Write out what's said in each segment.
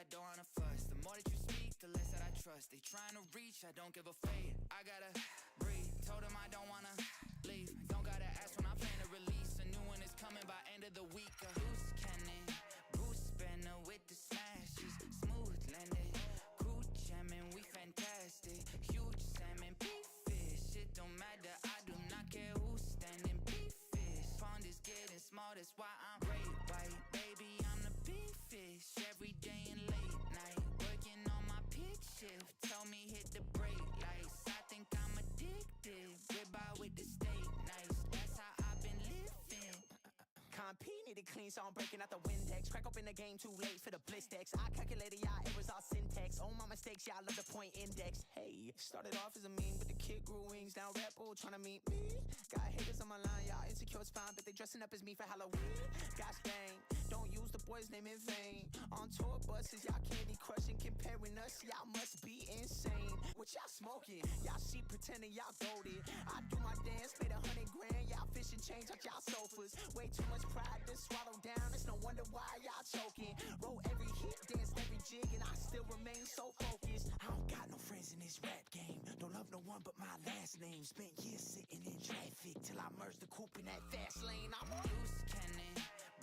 I don't wanna fuss. The more that you speak, the less that I trust. They trying to reach, I don't give a fade. I gotta breathe. Told them I don't wanna leave. Don't gotta ask when I'm planning to release. A new one is coming by end of the week. A loose cannon, Bruce Banner with the smashes. Smooth landing, crew jamming, we fantastic. Huge salmon, big fish. It don't matter, I do not care who's standing. Big fish, pond is getting small, that's why I'm great white. Baby, I'm the big fish. Every day and late night, working on my pitch shift. Tell me hit the brake lights. I think I'm addicted. Ribeye with the steak nice. That's how I've been living. Compete needed clean, so I'm breaking out the Windex. Crack open the game too late for the blistex. I calculated y'all errors, all syntax. Oh, my mistakes, y'all love the point index. Hey, started off as a meme, but the kid grew wings. Now Red Bull trying to meet me. Got haters on my line, y'all insecure, it's fine, but they dressing up as me for Halloween. Gosh dang, don't use the boy's name in vain. On tour buses, y'all candy crushing, comparing us, y'all must be insane. What y'all smoking? Y'all sheep pretending y'all goaded. I do my dance, made 100 grand, y'all fishing change out y'all sofas. Way too much pride to swallow down, it's no wonder why y'all choking. Roll every hit, dance every jig, and I still remain so focused. I don't got no friends in this rap game. Don't love no one but my last name. Spent years sitting in traffic till I merged the coupe in that fast lane. I'm on Loose cannon,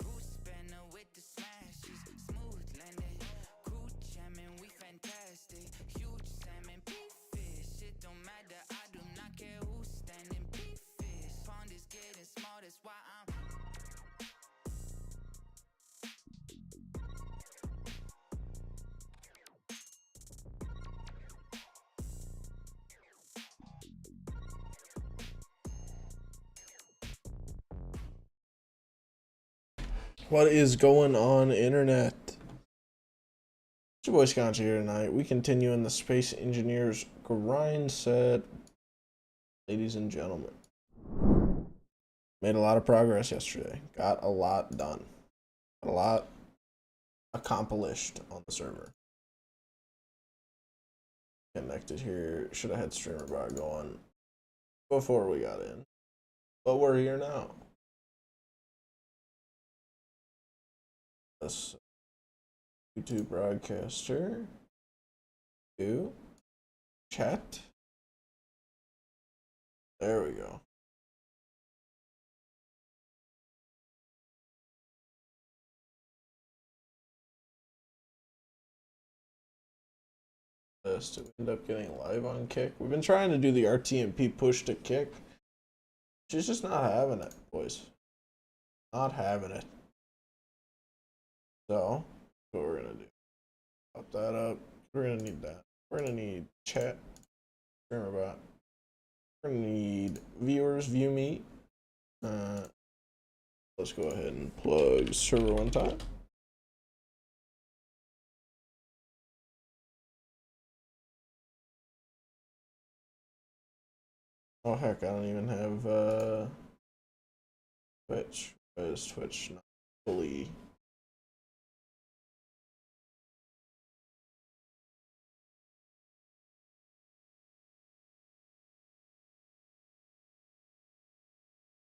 Bruce Banner with the smashes. Smooth landing, crew jamming, we fantastic. Huge salmon, big fish. It don't matter, I do not care who's standing. Big fish, pond is getting small, that's why I'm. What is going on, internet? It's your boy Skonchy here tonight. We continue in the Space Engineers grind set. Ladies and gentlemen, made a lot of progress yesterday. Got a lot done. Got a lot accomplished on the server. Connected here. Should have had streamer bar going before we got in. But we're here now. This YouTube broadcaster. Do chat. There we go. This to end up getting live on Kick. We've been trying to do the RTMP push to Kick. She's just not having it, boys. Not having it. So, what we're gonna do. Pop that up. We're gonna need that. We're gonna need chat. Streamer bot. We're gonna need viewers, view me. Let's go ahead and plug server one time. Oh heck, I don't even have Twitch. Why is Twitch not fully?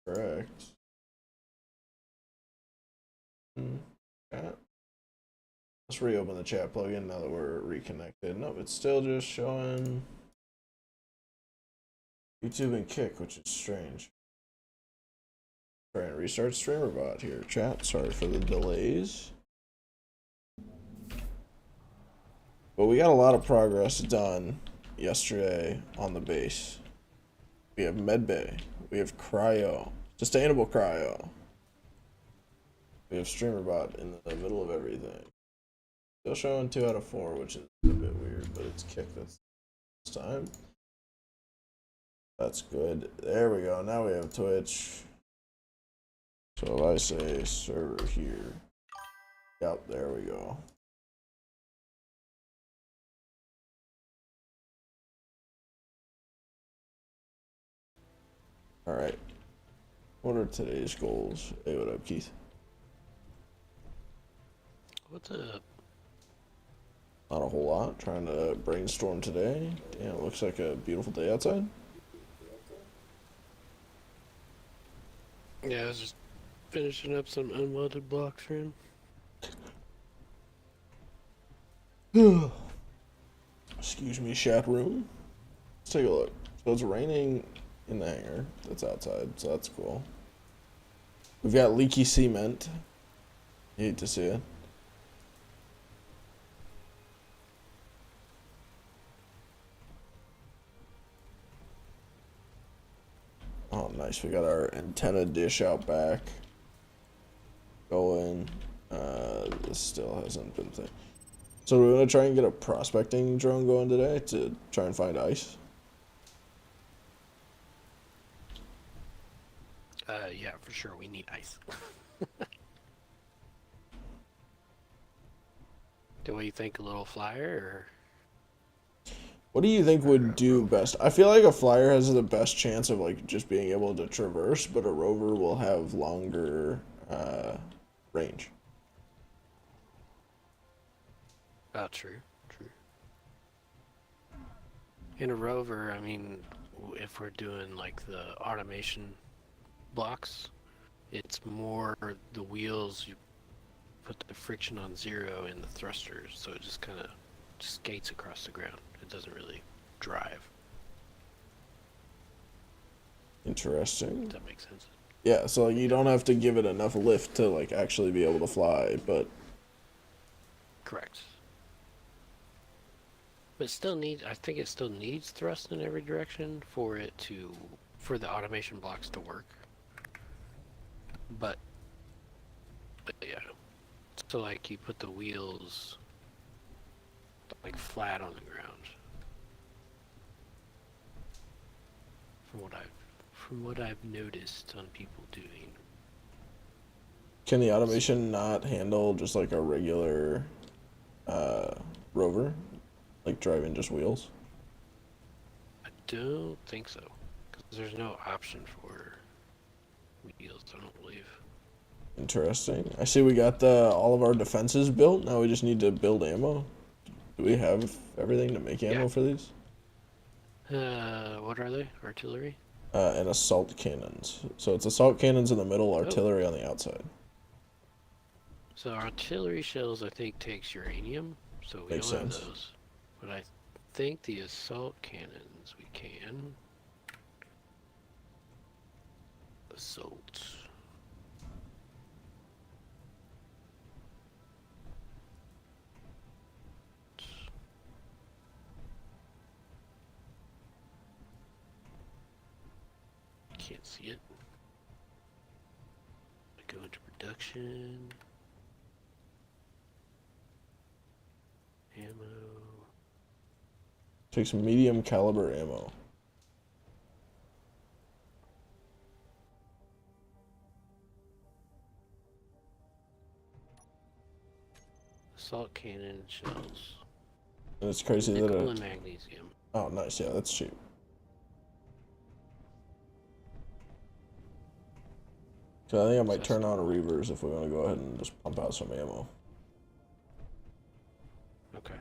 Correct. Chat. Let's reopen the chat plugin now that we're reconnected. Nope, it's still just showing YouTube and Kick, which is strange. Try and restart streamer bot here, chat. Sorry for the delays. But we got a lot of progress done yesterday on the base. We have medbay. We have cryo. Sustainable cryo. We have streamer bot in the middle of everything. Still showing 2 out of 4, which is a bit weird, but it's Kick this time. That's good. There we go. Now we have Twitch. So if I say server here. Yep, there we go. Alright. What are today's goals? Hey, what up, Keith? What's up? Not a whole lot. Trying to brainstorm today. Damn, it looks like a beautiful day outside. Yeah, I was just finishing up some unwelded blocks for him. Excuse me, chat room. Let's take a look. So it's raining in the hangar. That's outside, so that's cool. We've got leaky cement. Hate to see it. Oh, nice. We got our antenna dish out back. Going. This still hasn't been thing. So we're gonna try and get a prospecting drone going today to try and find ice. Yeah, for sure. We need ice. Do you think a little flyer, or What do you think would do best? I feel like a flyer has the best chance of like just being able to traverse, but a rover will have longer range. oh, true. In a rover, I mean, if we're doing like the automation blocks, it's more the wheels. You put the friction on 0 in the thrusters, so it just kind of skates across the ground. It doesn't really drive. Interesting. Does that make sense? Yeah, so like you don't have to give it enough lift to like actually be able to fly, but Correct. But I think it still needs thrust in every direction for the automation blocks to work. But yeah. So like you put the wheels like flat on the ground. From what I've noticed on people doing. can the automation not handle just like a regular rover? Like driving just wheels? I don't think so. Because there's no option for wheels, I don't believe. Interesting. I see we got all of our defenses built. Now we just need to build ammo. Do we have everything to make ammo for these? What are they? Artillery? And assault cannons. So it's assault cannons in the middle, artillery on the outside. So artillery shells, I think, takes uranium, so we Makes don't have sense. those. But I think the assault cannons we can. Assault. Can't see it. Go into production. Ammo. Takes medium caliber ammo. Assault cannon shells. And it's crazy that Nickel and magnesium. Oh, nice. Yeah, that's cheap. So I think I might turn on a reavers if we want to go ahead and just pump out some ammo. Okay.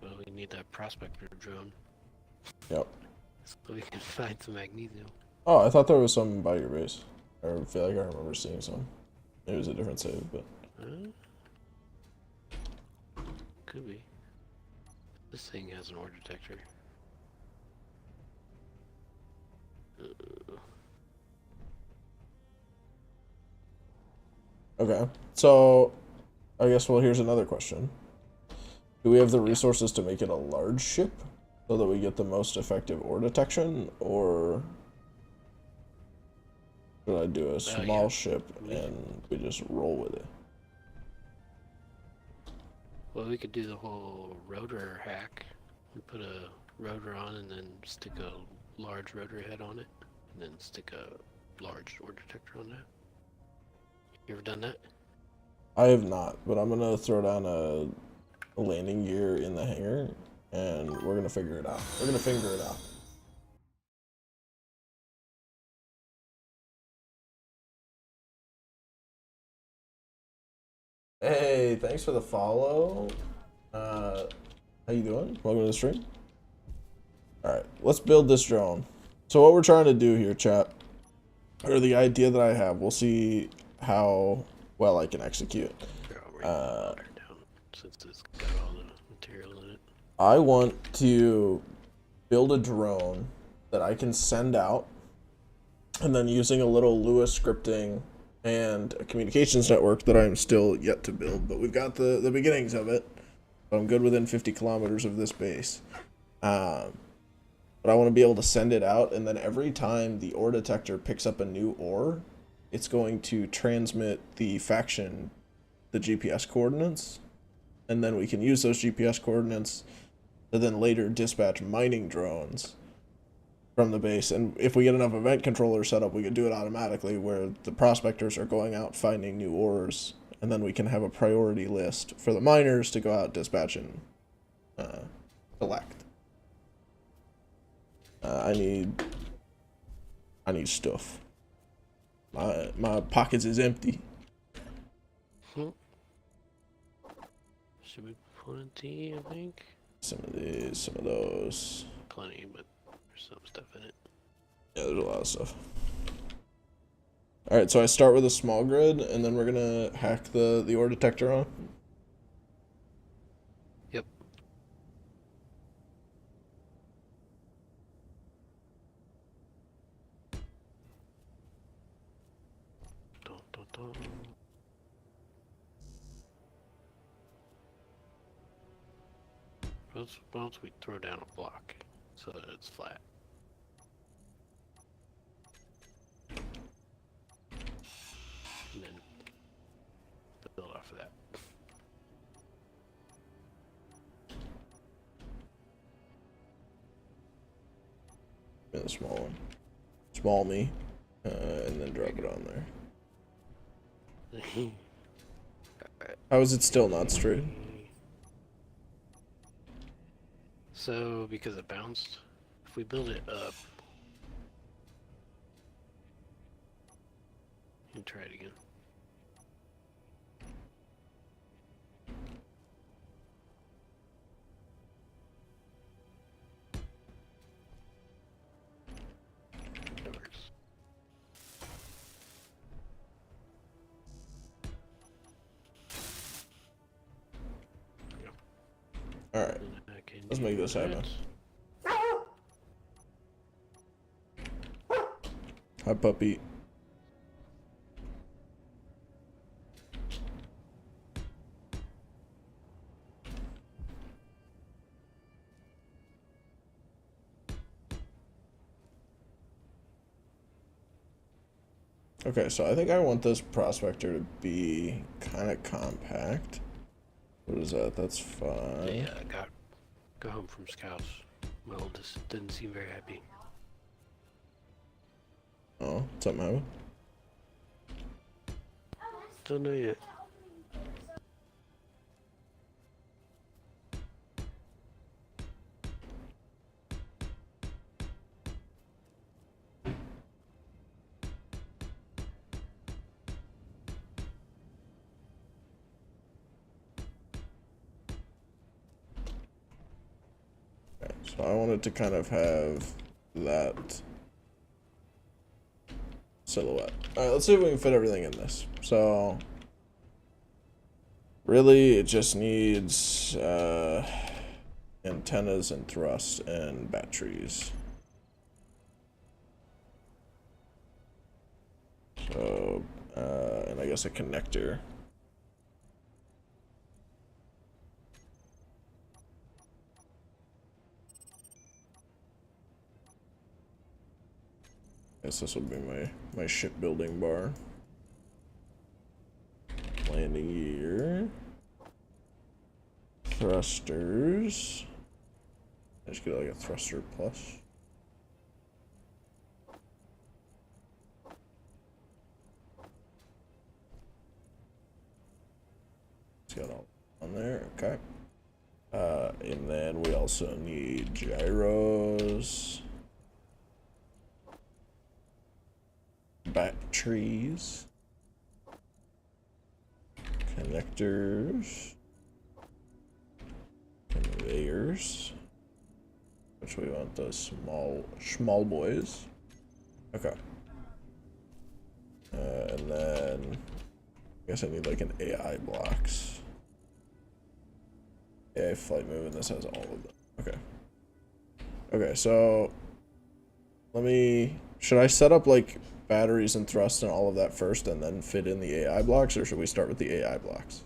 Well, we need that prospector drone. Yep. So we can find some magnesium. Oh, I thought there was some by your base. I feel like I remember seeing some. It was a different save, but... Could be. This thing has an ore detector. Okay. So, I guess, well, here's another question. Do we have the resources to make it a large ship so that we get the most effective ore detection, or should I do a small ship and we just roll with it? Well, we could do the whole rotor hack. We put a rotor on and then stick a large rotor head on it, and then stick a large ore detector on that. You ever done that? I have not, but I'm gonna throw down a landing gear in the hangar, and we're gonna figure it out. We're gonna figure it out. Hey, thanks for the follow. How you doing? Welcome to the stream. Alright, let's build this drone. So what we're trying to do here, chat, or the idea that I have, we'll see how well I can execute. since it's got all the material in it. I want to build a drone that I can send out, and then using a little Lua scripting and a communications network that I'm still yet to build, but we've got the beginnings of it. But I'm good within 50 kilometers of this base. But I want to be able to send it out, and then every time the ore detector picks up a new ore, it's going to transmit the faction the GPS coordinates, and then we can use those GPS coordinates to then later dispatch mining drones from the base. And if we get enough event controllers set up, we could do it automatically where the prospectors are going out finding new ores, and then we can have a priority list for the miners to go out dispatch and collect. I need stuff. My pockets is empty. Should be plenty, I think. Some of these, some of those. Plenty, but there's some stuff in it. Yeah, there's a lot of stuff. Alright, so I start with a small grid, and then we're gonna hack the ore detector on. Yep. Dun, dun, dun. Once we throw down a block so that it's flat. And then build off of that. Yeah, the small one. Small me. And then drop it on there. How is it still not straight? So, because it bounced, if we build it up, and try it again. That works. Alright, let's make this happen. Hi, puppy. Okay, so I think I want this prospector to be kind of compact. What is that? That's fine. Yeah, I got home from scouts. My oldest didn't seem very happy. Oh, something happened? Don't know yet. Okay, so I wanted to kind of have that silhouette. Alright, let's see if we can fit everything in this. So, really, it just needs antennas and thrust and batteries. So, and I guess a connector. Guess this will be my shipbuilding bar. Landing gear. Thrusters. I just get like a thruster plus. It's got all on there, okay. And then we also need gyros. Batteries. Connectors. Conveyors. Which we want the small boys. Okay. And then I guess I need like an AI blocks. Yeah, flight move, and this has all of them. Okay. Okay, so should I set up like batteries and thrust and all of that first and then fit in the AI blocks, or should we start with the AI blocks?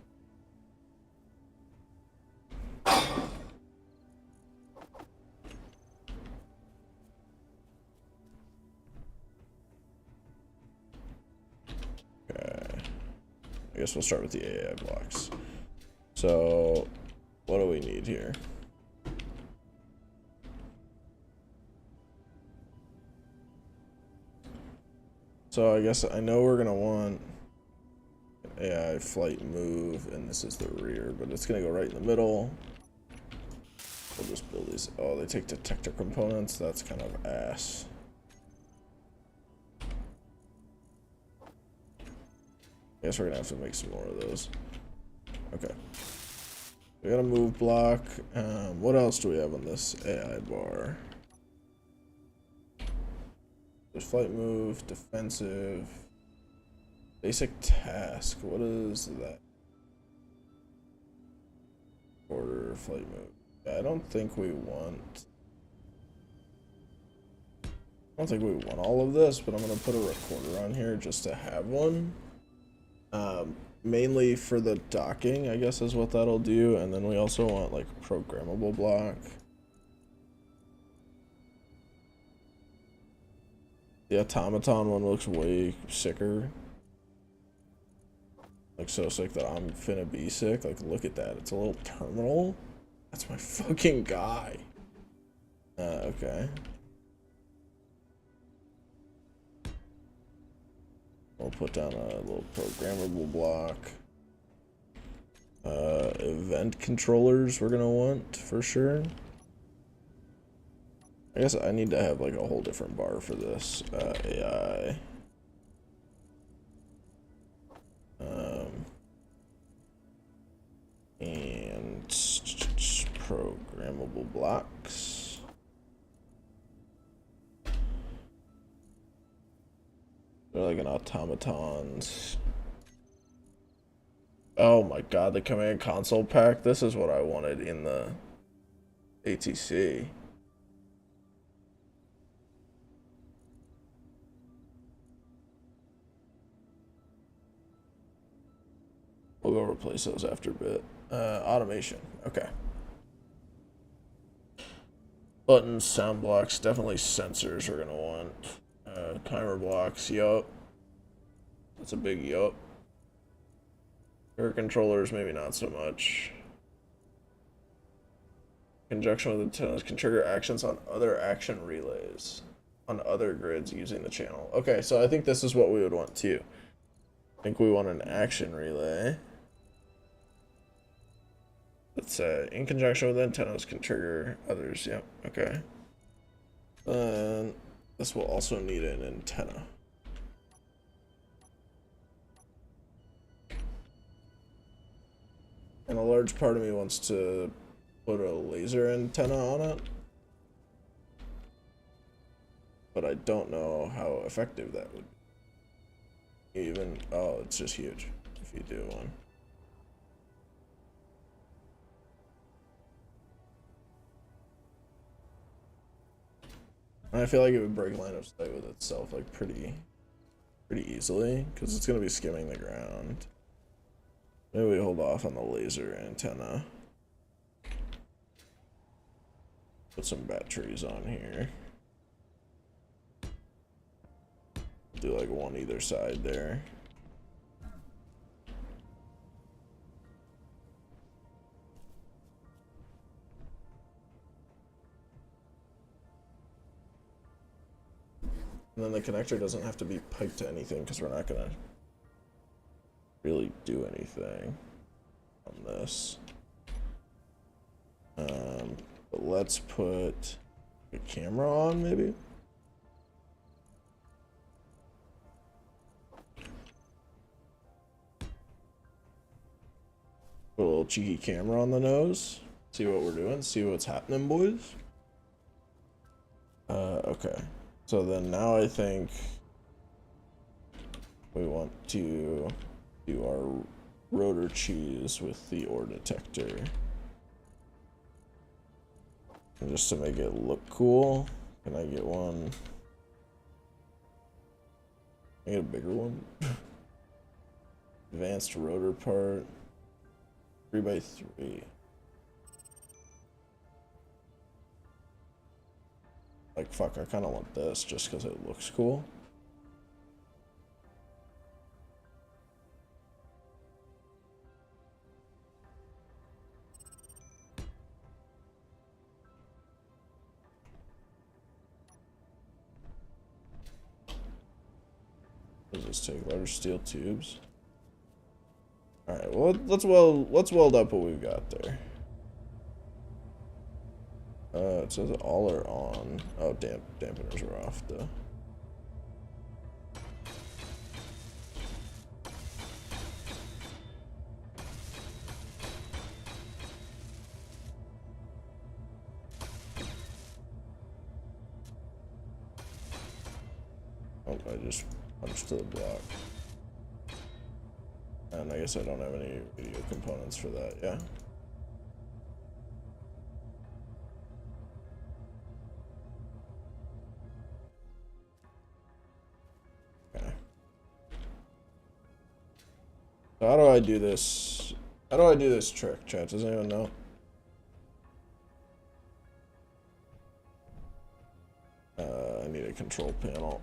Okay. I guess we'll start with the AI blocks. So, what do we need here? So I guess I know we're gonna want an AI flight move, and this is the rear, but it's gonna go right in the middle. We'll just build these. Oh, they take detector components. That's kind of ass. I guess we're gonna have to make some more of those. Okay. We got a move block. What else do we have on this AI bar? There's flight move, defensive, basic task. What is that? Order, flight move. Yeah, I don't think we want all of this, but I'm gonna put a recorder on here just to have one. Mainly for the docking, I guess is what that'll do, and then we also want like programmable block. The automaton one looks way sicker. Like so sick that I'm finna be sick. Like look at that. It's a little terminal. That's my fucking guy. Okay. We'll put down a little programmable block. Event controllers we're gonna want for sure. I guess I need to have like a whole different bar for this AI. And programmable blocks. They're like an automatons. Oh my god, the command console pack. This is what I wanted in the ATC. We'll go replace those after a bit. Automation. Okay. Buttons, sound blocks, definitely sensors we're gonna want. Timer blocks, yup. That's a big yup. Air controllers, maybe not so much. Conjunction with antennas can trigger actions on other action relays on other grids using the channel. Okay, so I think this is what we would want too. I think we want an action relay. Let's say in conjunction with antennas can trigger others. Yep. Okay. Then this will also need an antenna. And a large part of me wants to put a laser antenna on it. But I don't know how effective that would be. Even, oh, it's just huge if you do one. And I feel like it would break line of sight with itself like pretty easily because it's gonna be skimming the ground. Maybe we hold off on the laser antenna. Put some batteries on here. Do like one either side there. And then the connector doesn't have to be piped to anything because we're not gonna really do anything on this. But let's put a camera on maybe. Put a little cheeky camera on the nose. See what we're doing. See what's happening, boys. Okay. So then now I think we want to do our rotor cheese with the ore detector. And just to make it look cool, can I get one? Can I get a bigger one? Advanced rotor part. 3x3. Like, fuck, I kind of want this just because it looks cool. What does this take? Larger steel tubes. Alright, well, let's weld up what we've got there. It says all are on. Oh, dampeners are off, though. Oh, I just punched to the block. And I guess I don't have any radio components for that, yeah. Okay. So how do I do this? How do I do this trick, chat? Does anyone know? I need a control panel.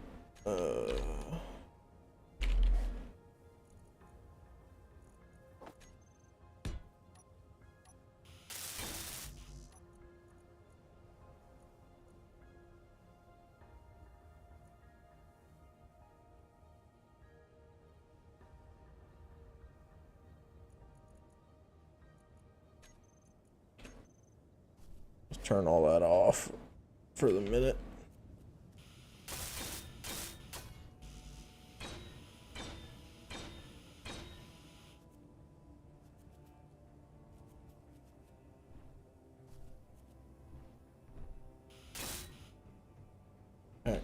Turn all that off for the minute. All right.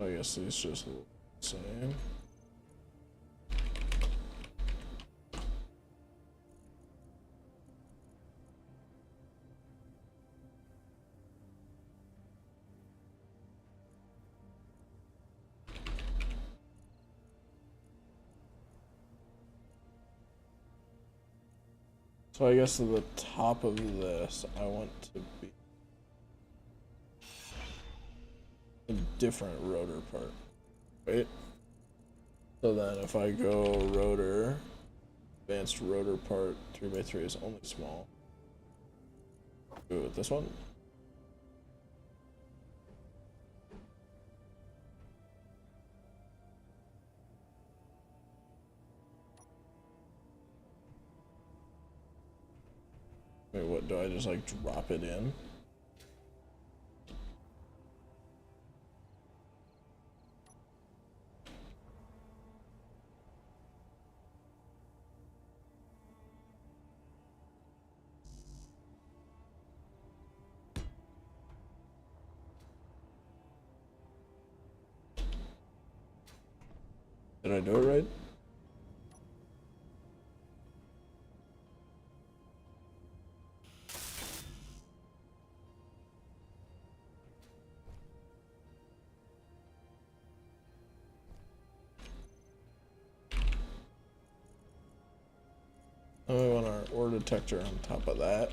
I guess these just look the same. So I guess at the top of this, I want to be a different rotor part. Wait. So then if I go rotor, advanced rotor part 3x3 is only small. Do it with this one. Wait, what, do I just like drop it in? Did I do it right? Now we want our ore detector on top of that.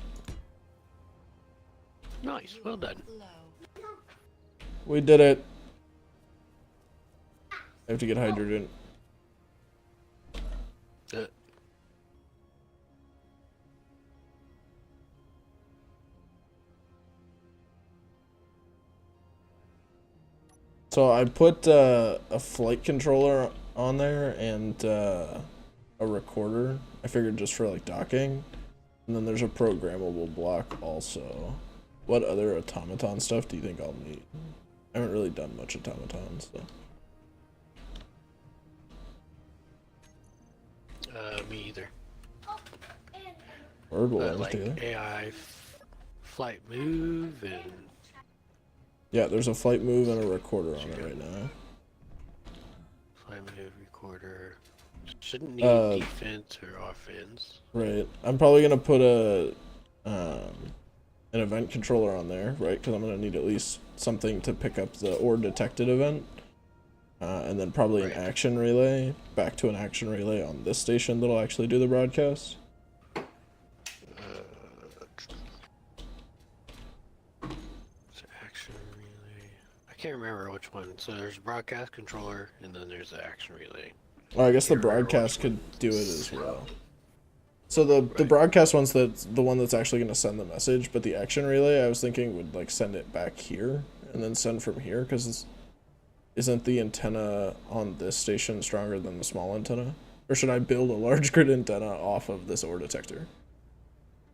Nice, well done. We did it. I have to get hydrogen. So I put a flight controller on there and a recorder. I figured just for like docking. And then there's a programmable block also. What other automaton stuff do you think I'll need? I haven't really done much automatons, so. Me either. Word, we'll Like together. AI flight move and Yeah, there's a flight move and a recorder on it right now. flight move recorder. Shouldn't need defense or offense. Right. I'm probably gonna put an event controller on there, right? Because I'm gonna need at least something to pick up the or detected event. And then probably an action relay, back to an action relay on this station that'll actually do the broadcast. Action relay. I can't remember which one. So there's a broadcast controller, and then there's the action relay. Well, I guess the broadcast could do it as well. So the broadcast one's the one that's actually going to send the message, but the action relay I was thinking would like send it back here and then send from here, because isn't the antenna on this station stronger than the small antenna? Or should I build a large grid antenna off of this ore detector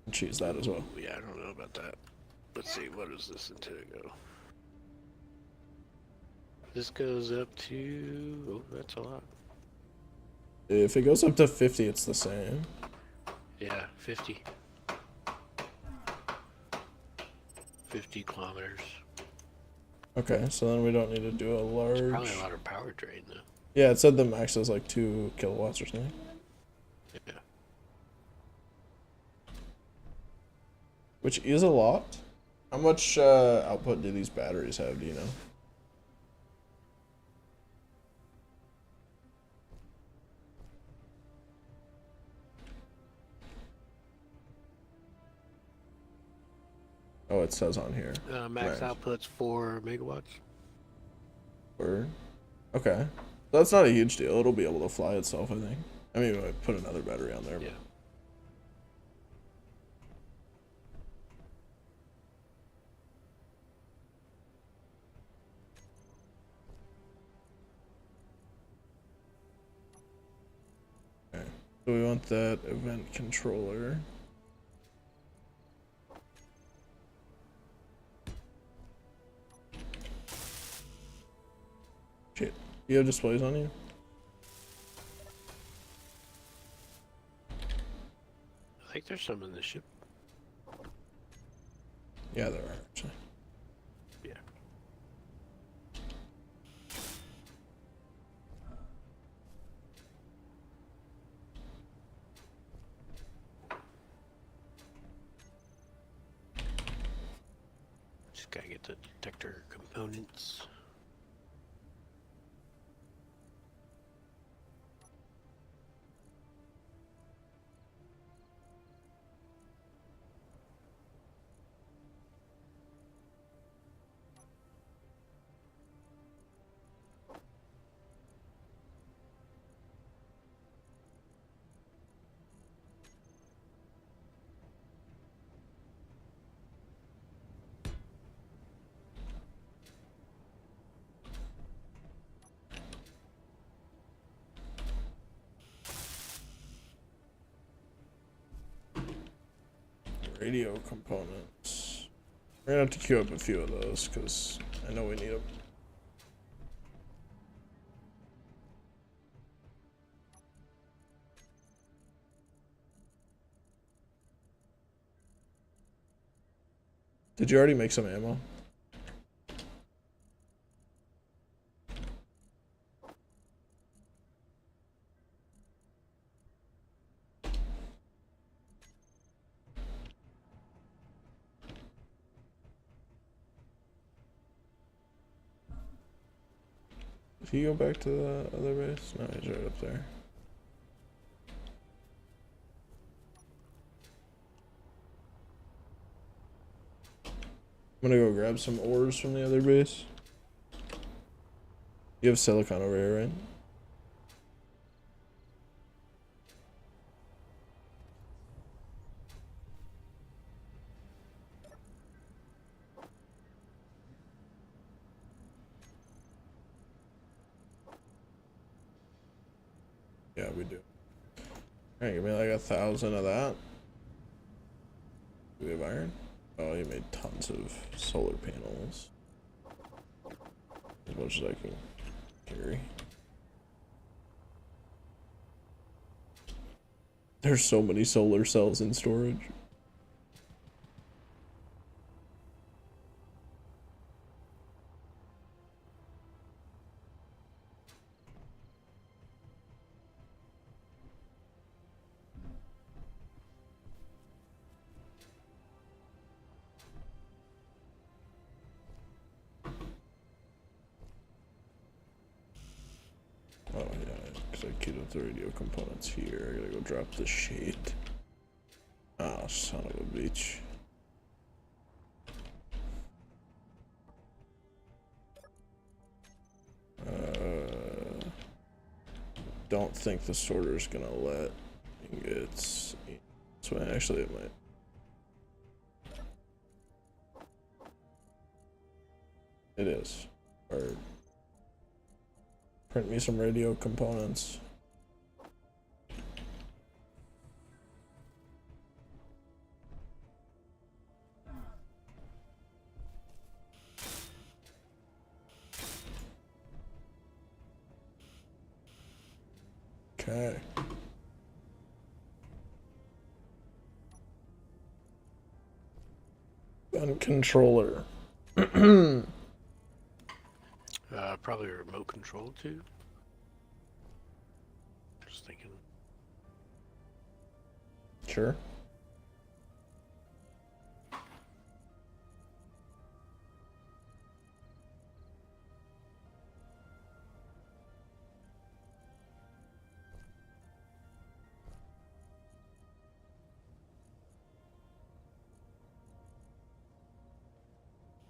and choose that as well? Yeah, I don't know about that. Let's see, what does this antenna go? This goes up to... Oh, that's a lot. If it goes up to 50, it's the same. Yeah, 50. 50 kilometers. Okay, so then we don't need to do a large... It's probably a lot of power drain, though. Yeah, it said the max is like 2 kilowatts or something. Yeah. Which is a lot. How much output do these batteries have, do you know? Oh, it says on here. Max output's 4 megawatts. Word. Okay. That's not a huge deal. It'll be able to fly itself, I think. I mean, we might put another battery on there. Yeah. Okay. So we want that event controller. Shit. You have displays on you? I think there's some in the ship. Yeah, there are, actually. Yeah. Just gotta get the detector components. Radio components. We're gonna have to queue up a few of those because I know we need them. Did you already make some ammo? Did he go back to the other base? No, he's right up there. I'm gonna go grab some ores from the other base. You have silicon over here, right? Yeah, we do. Alright, give me like 1,000 of that. Do we have iron? Oh, you made tons of solar panels. As much as I can carry. There's so many solar cells in storage. Oh yeah, because I queued up the radio components here. I gotta go drop the shade. Oh, son of a bitch. Don't think the sorter's gonna let ingots. So actually it might. It is. Or print me some radio components. Okay. Gun controller. Probably a remote control too. Just thinking. Sure.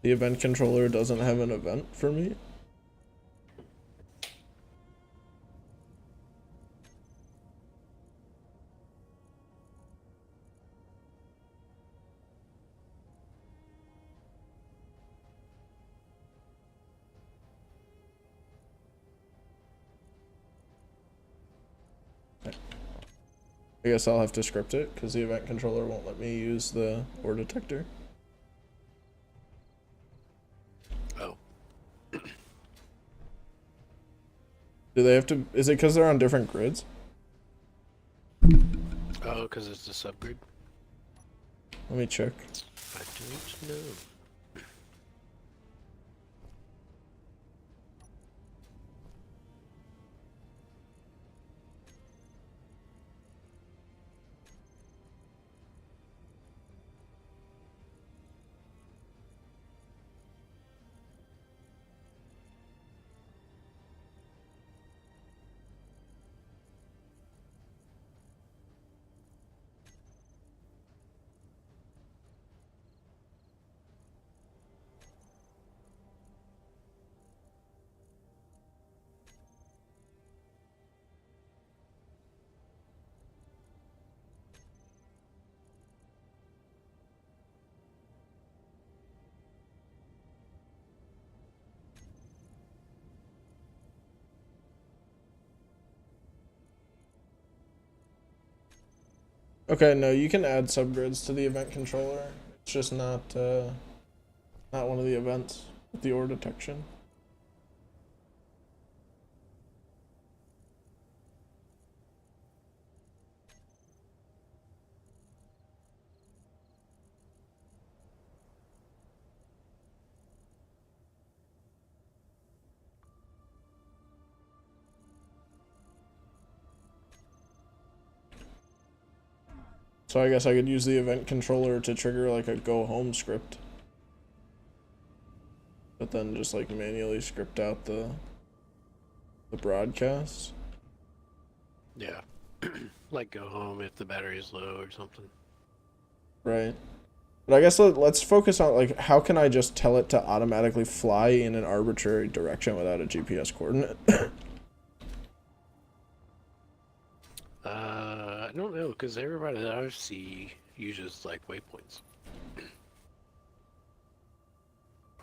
The event controller doesn't have an event for me. I guess I'll have to script it because the event controller won't let me use the ore detector. Oh. Do they have to? Is it because they're on different grids? Oh, because it's a subgrid? Let me check. I don't know. Okay, no, you can add subgrids to the event controller. It's just not one of the events with the ore detection. So I guess I could use the event controller to trigger like a go home script. But then just like manually script out the broadcast. Yeah. Like go home if the battery is low or something. Right. But I guess let's focus on like how can I just tell it to automatically fly in an arbitrary direction without a GPS coordinate? I don't know, because everybody that I see uses like waypoints.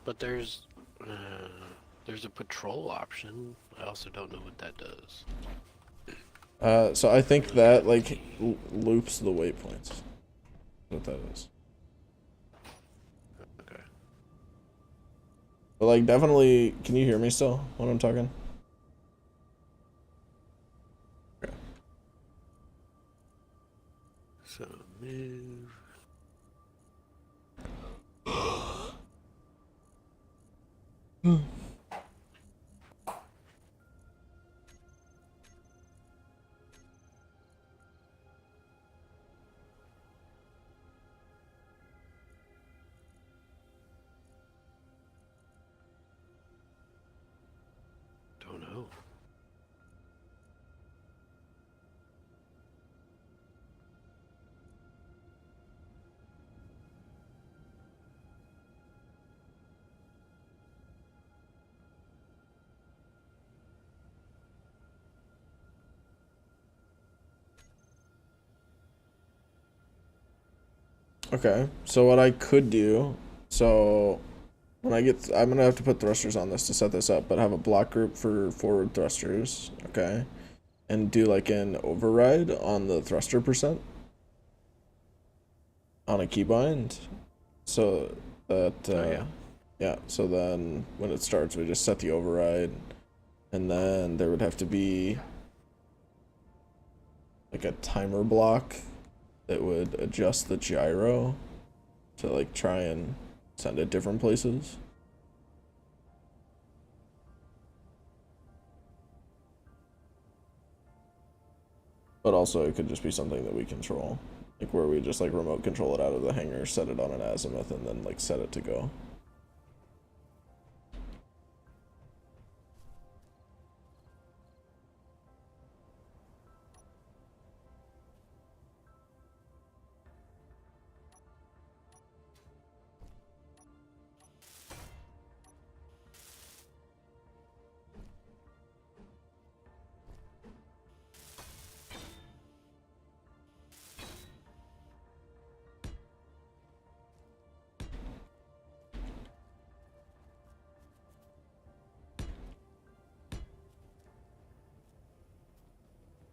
But there's a patrol option. I also don't know what that does. So I think that like loops the waypoints. That's what that is. Okay. But like definitely, can you hear me still when I'm talking? Okay. So move. Don't know. Okay, so what I could do, so when I'm gonna have to put thrusters on this to set this up, but have a block group for forward thrusters, okay, and do like an override on the thruster percent on a keybind, so that yeah, so then when it starts, we just set the override, and then there would have to be like a timer block that would adjust the gyro to like try and send it different places. But also it could just be something that we control. Like where we just like remote control it out of the hangar, set it on an azimuth, and then like set it to go.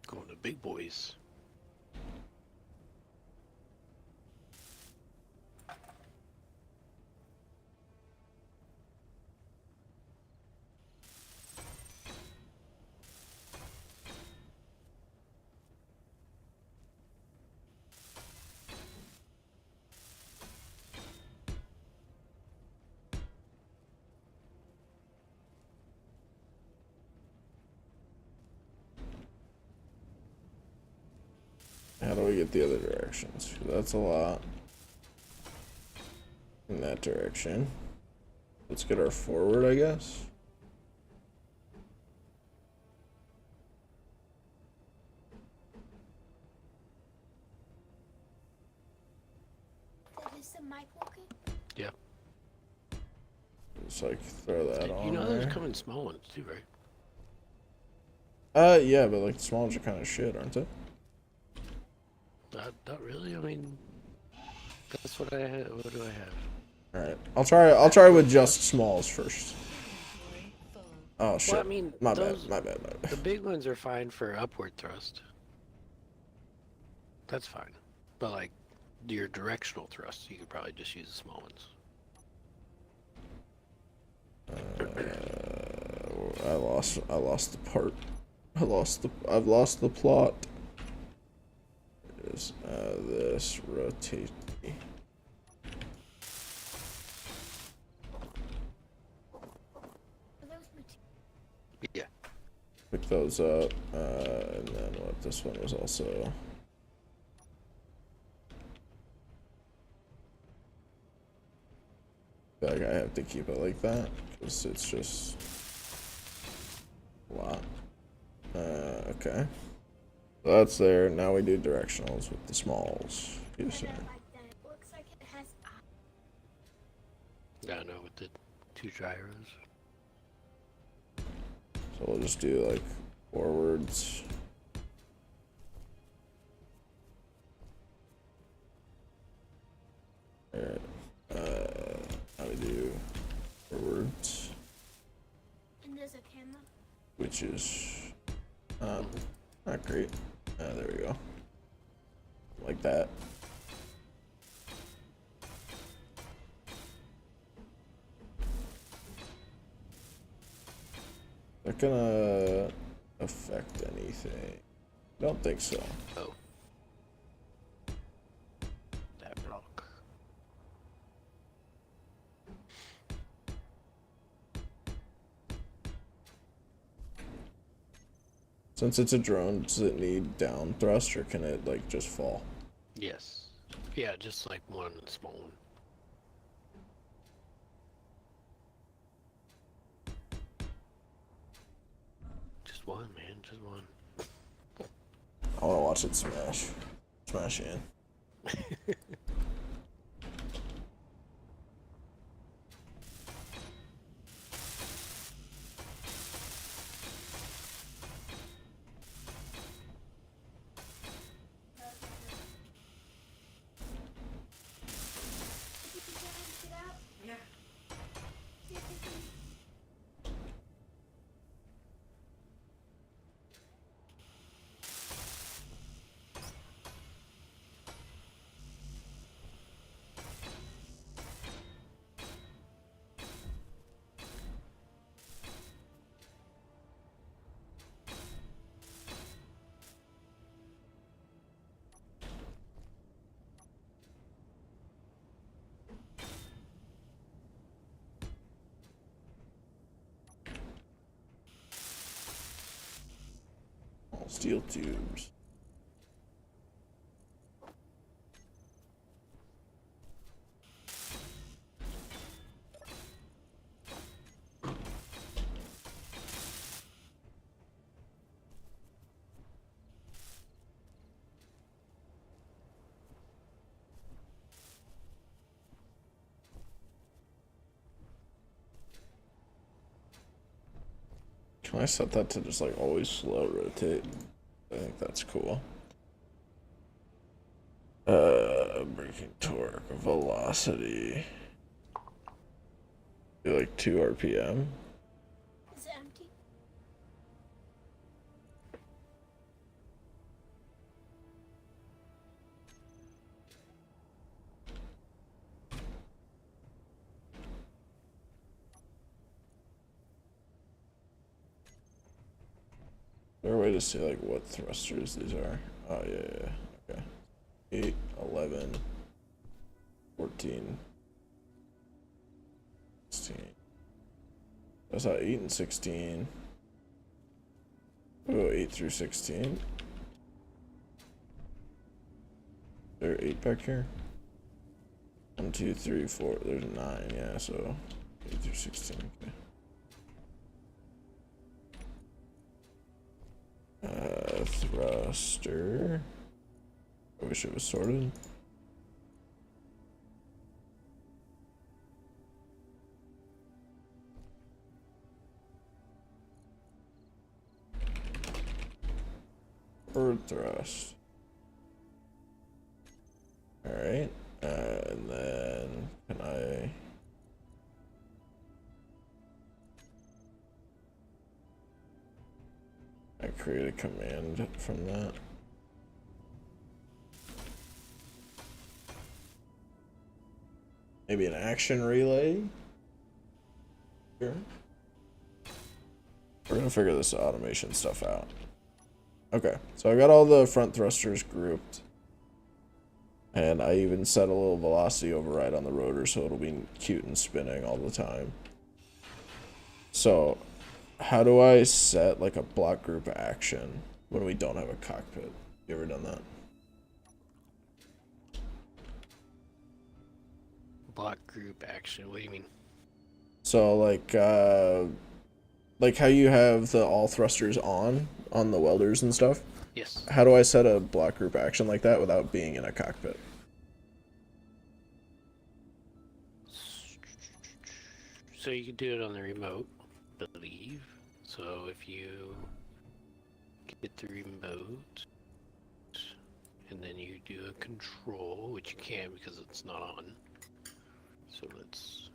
Going to big boys. How do we get the other directions? That's a lot in that direction. Let's get our forward, I guess. Is the mic working? Yeah. Just like throw that on. You know there. there's coming small ones too, right? Yeah, but like the small ones are kind of shit, aren't they? Not really. I mean, that's what I have. What do I have? All right, I'll try with just smalls first. Oh shit! Well, I mean, my bad. The big ones are fine for upward thrust. That's fine. But like your directional thrust, you could probably just use the small ones. I lost the part. I've lost the plot. Is this rotate? Yeah. Pick those up, and then what? This one was also. I feel like I have to keep it like that because it's just a lot. Okay. So that's there. Now we do directionals with the smalls. Looks like it has. Yeah, I know with the 2 gyros. So we'll just do like forwards. Alright. How we do forwards, And there's a camera. which is Not great. There we go. Like that. That gonna affect anything? Don't think so. Oh. That rock. Since it's a drone, does it need down thrust or can it like just fall? Yes. Yeah, just like one small one. Just one, man. Just one. I wanna watch it smash. Smash in. Yeah. All steel tubes. Can I set that to just like always slow rotate? I think that's cool. Braking torque, velocity. Do like 2 RPM. Is it empty? Is there a way to see like what thrusters these are? Oh yeah. Okay. 8, 11, 14, 16. That's not 8 and 16. Oh, 8 through 16. There are 8 back here. 1, 2, 3, 4. There's 9. Yeah, so 8 through 16. Okay. Thruster. I wish it was sorted. Bird thrust. Alright. And then can I create a command from that? Maybe an action relay? Sure. We're gonna figure this automation stuff out. Okay, so I got all the front thrusters grouped. And I even set a little velocity override on the rotor so it'll be cute and spinning all the time. So, how do I set like a block group action when we don't have a cockpit? You ever done that? Block group action. What do you mean? So like how you have the all thrusters on the welders and stuff? Yes. How do I set a block group action like that without being in a cockpit? So you can do it on the remote, I believe. So if you get the remote, and then you do a control, which you can't because it's not on. So let's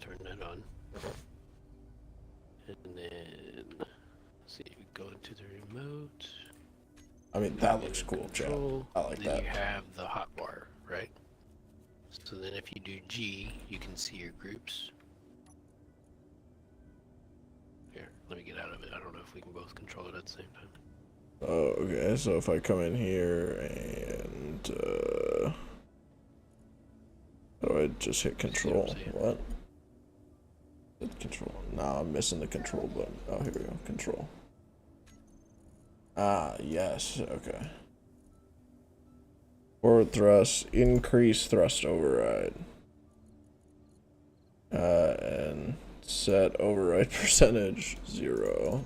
turn that on. And then, let's see, go into the remote. I mean, that looks cool, chat. Control, I like then that. you have the hotbar, right? So then if you do G, you can see your groups. Here, let me get out of it. I don't know if we can both control it at the same time. Oh, okay. So if I come in here and how do I just hit control? What? Hit control. Nah, I'm missing the control button. Oh, here we go. Control. Ah, yes. Okay. Forward thrust, increase thrust override. And set override percentage 0.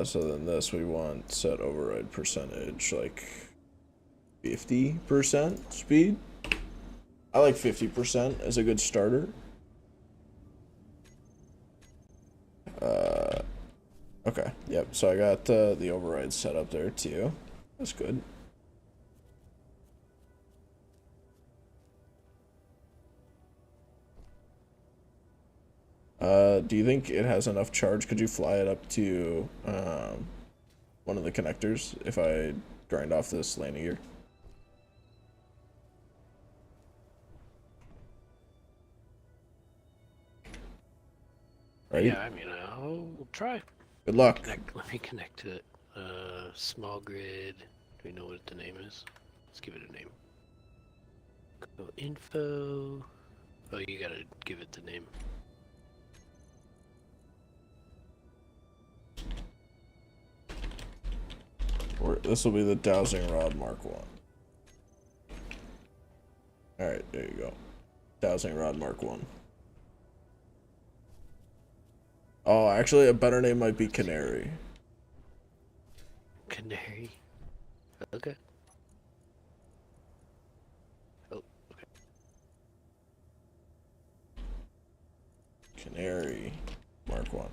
So then this we want set override percentage like 50% speed. I like 50% as a good starter. Okay, yep, so I got the override set up there too. That's good. Do you think it has enough charge? Could you fly it up to one of the connectors if I grind off this landing gear? Ready? Yeah, I mean, I'll try. Good luck. Let me connect to it. Small grid. Do we know what the name is? Let's give it a name. Go info. Oh, you gotta give it the name. Or this will be the dowsing rod Mark 1. Alright, there you go. Dowsing rod Mark 1. Oh, actually, a better name might be Canary. Canary. Okay. Oh, okay. Canary Mark 1.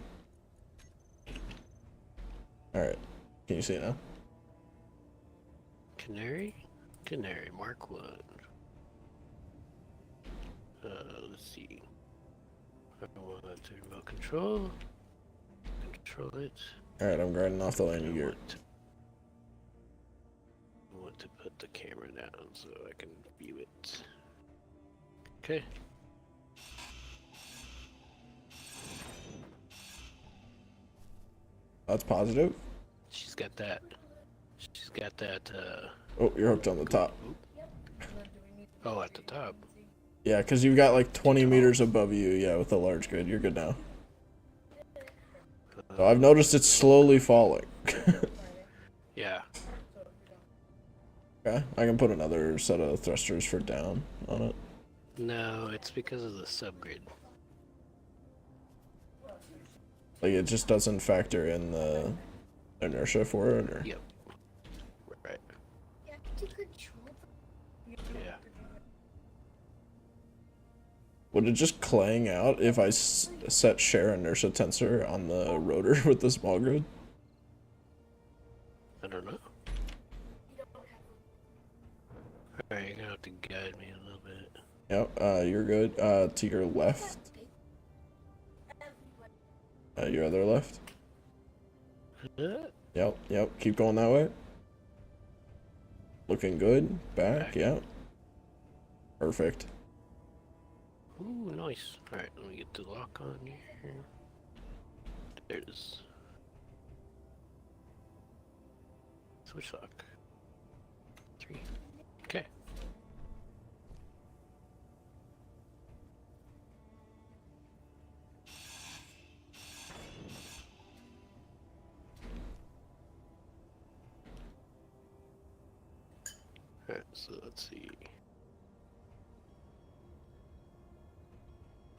Alright. Can you see it now? Canary? Canary, Mark 1. Let's see. I want to remote control. Control it. Alright, I'm grinding off the landing gear. I want to put the camera down so I can view it. Okay. That's positive. She's got that. She's got that, Oh, you're hooked on the top. Oh, at the top. Yeah, because you've got like 20 meters above you. Yeah, with the large grid. You're good now. So I've noticed it's slowly falling. Yeah. Okay, I can put another set of thrusters for down on it. No, it's because of the subgrid. Like it just doesn't factor in the inertia for it, or? Yep. Right. You have to control Yeah. Would it just clang out if I set share inertia tensor on the rotor with the small grid? I don't know. Alright, you're gonna have to guide me a little bit. Yep, you're good. To your left. Your other left. Yep, keep going that way. Looking good. Back, yep. Perfect. Ooh, nice. Alright, let me get the lock on here. There it is. Switch lock. 3. Okay. Alright, so let's see.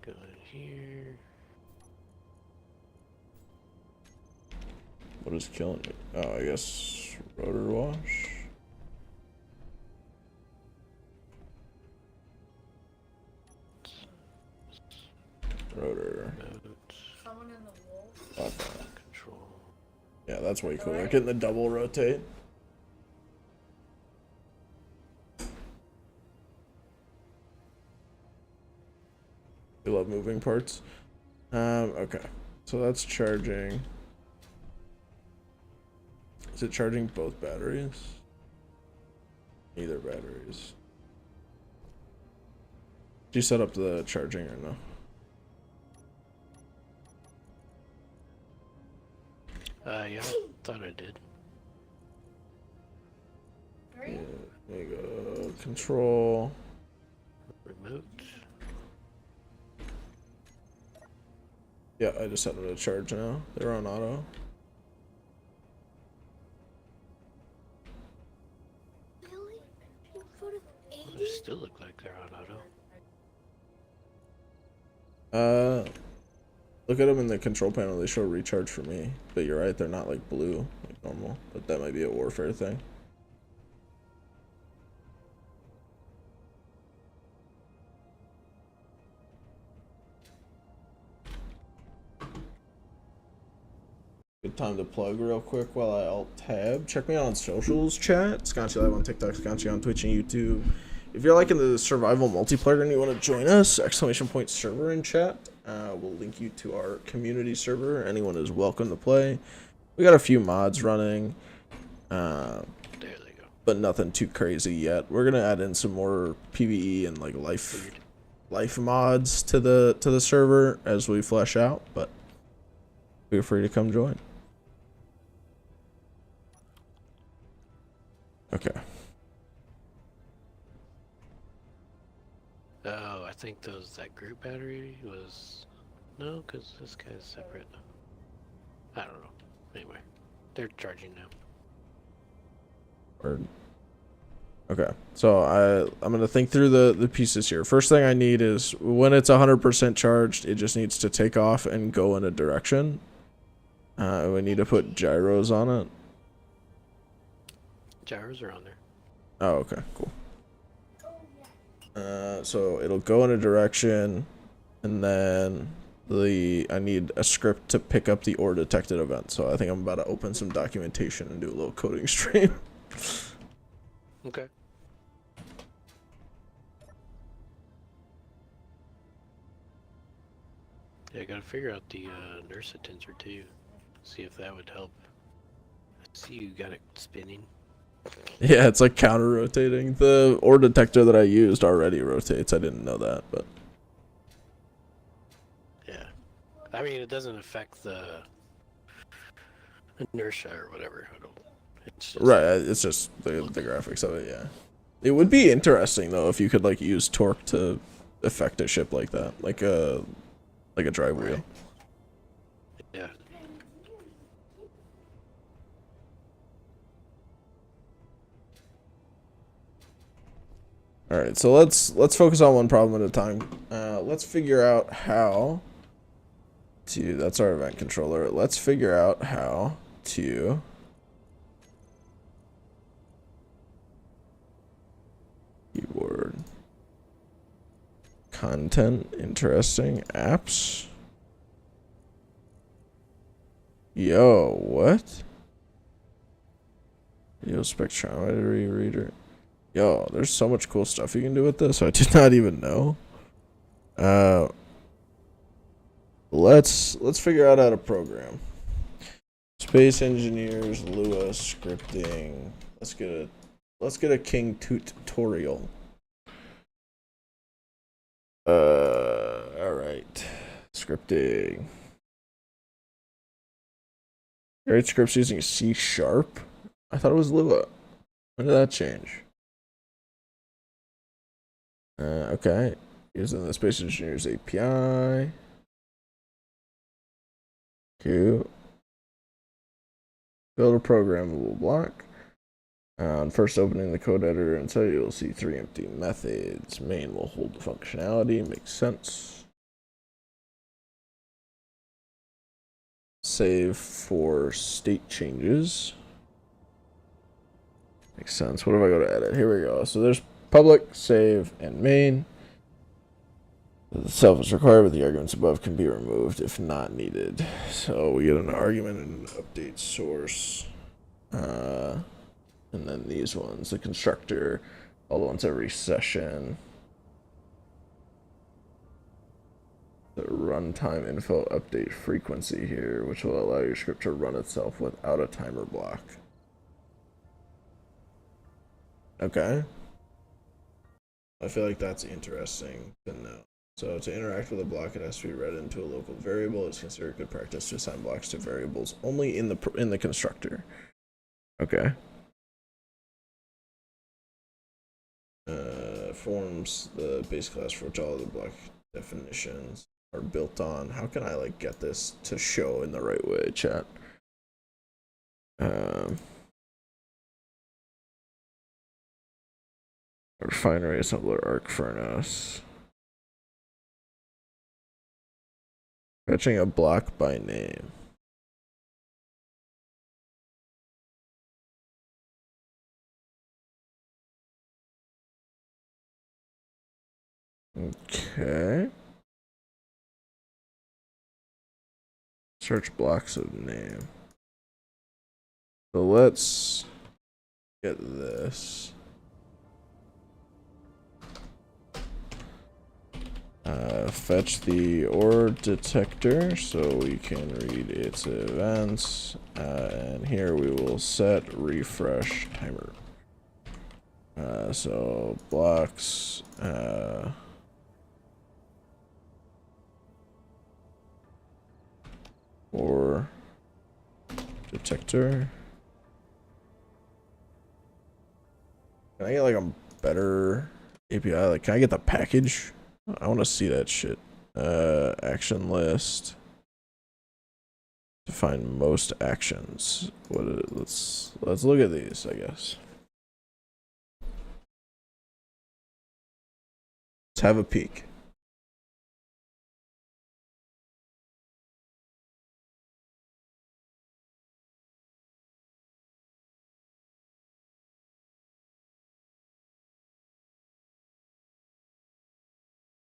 Go in here. What is killing me? Oh, I guess rotor wash. Rotor. someone in the wall. Control. Yeah, that's way cooler. Getting the double rotate. We love moving parts. Okay. So that's charging. Is it charging both batteries? Either batteries. Did you set up the charging or no? Yeah, thought I did. Yeah, there you go. Control. Remote. Yeah, I just set them to charge now. They're on auto. Really? In front of They 80? still look like they're on auto. Look at them in the control panel. They show recharge for me. But you're right, they're not like blue, like normal. But that might be a Warfare thing. Good time to plug real quick while I alt tab. Check me out on socials, chat. Skonchy Live on TikTok, Skonchy on Twitch and YouTube. If you're liking the survival multiplayer and you want to join us, !point server in chat. We'll link you to our community server. Anyone is welcome to play. We got a few mods running. There they go. But nothing too crazy yet. We're gonna add in some more PvE and like life mods to the server as we flesh out, but feel free to come join. Okay. Oh, I think that group battery was no, because this guy's separate. I don't know. Anyway, they're charging now. Word. Okay, so I'm gonna think through the pieces here. First thing I need is when it's 100% charged, it just needs to take off and go in a direction. We need to put gyros on it. Gyros are on there. Oh, okay, cool. So it'll go in a direction, and then I need a script to pick up the ore detected event. So I think I'm about to open some documentation and do a little coding stream. Okay. Yeah, I gotta figure out the nurse attensor too. See if that would help. I see you got it spinning. Yeah, it's like counter rotating. The ore detector that I used already rotates. I didn't know that, but Yeah. I mean, it doesn't affect the inertia or whatever. It's just... right, it's just the graphics of it. Yeah, it would be interesting though if you could like use torque to affect a ship like that, like a drive wheel. Yeah. All right, so let's focus on one problem at a time. Let's figure out how to. That's our event controller. Let's figure out how to. Keyword. Content. Interesting. Apps. Yo, what? Video spectrometry reader. Yo, there's so much cool stuff you can do with this. I did not even know. Let's figure out how to program. Space engineers, Lua scripting. Let's get a King tutorial. All right. Scripting. Write scripts using C#. I thought it was Lua. When did that change? Okay. Using the Space Engineers API. Cool. Build a programmable block. On first opening the code editor and so you'll see 3 empty methods. Main will hold the functionality. Makes sense. Save for state changes. Makes sense. What if I go to edit? Here we go. So there's public, save, and main. The self is required, but the arguments above can be removed if not needed. So we get an argument and an update source. And then these ones, the constructor, all the ones every session. The runtime info update frequency here, which will allow your script to run itself without a timer block. Okay. I feel like that's interesting to know. So to interact with a block, it has to be read into a local variable. It's considered good practice to assign blocks to variables only in the constructor. Okay. Forms the base class for which all of the block definitions are built on. How can I like get this to show in the right way, chat? Refinery, assembler, arc furnace. Fetching a block by name. Okay. Search blocks of name. So let's get this. Fetch the ore detector so we can read its events. And here we will set refresh timer. So blocks. Ore detector. Can I get like a better API? Like, can I get the package? I want to see that shit. Action list. Define most actions. Let's look at these, I guess. Let's have a peek.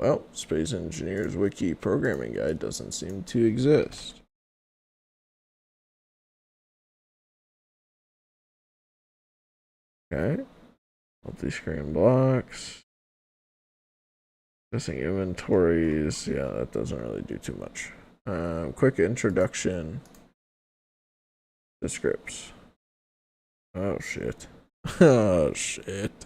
Well, Space Engineers Wiki programming guide doesn't seem to exist. Okay. Multi-screen blocks. Missing inventories. Yeah, that doesn't really do too much. Quick introduction to scripts. Oh, shit. Oh, shit.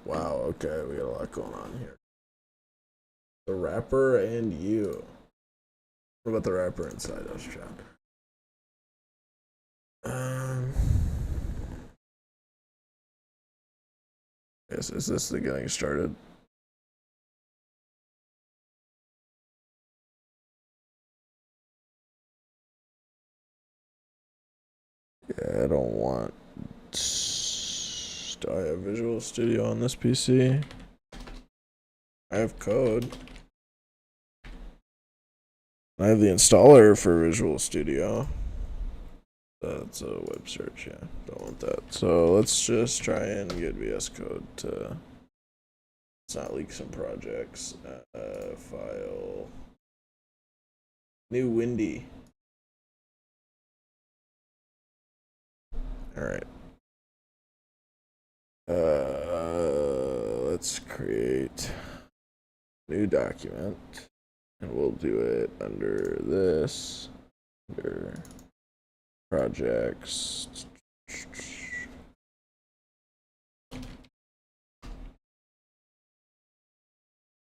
Wow, okay, we got a lot going on here. The wrapper and you. What about the wrapper inside us, chat? Yes, is this the getting started? Yeah, I don't want. Do I have Visual Studio on this PC? I have code. I have the installer for Visual Studio. That's a web search, yeah. Don't want that. So let's just try and get VS Code to. Let's not leak some projects. File. New Windy. Alright. Let's create new document. And we'll do it under this. Under projects.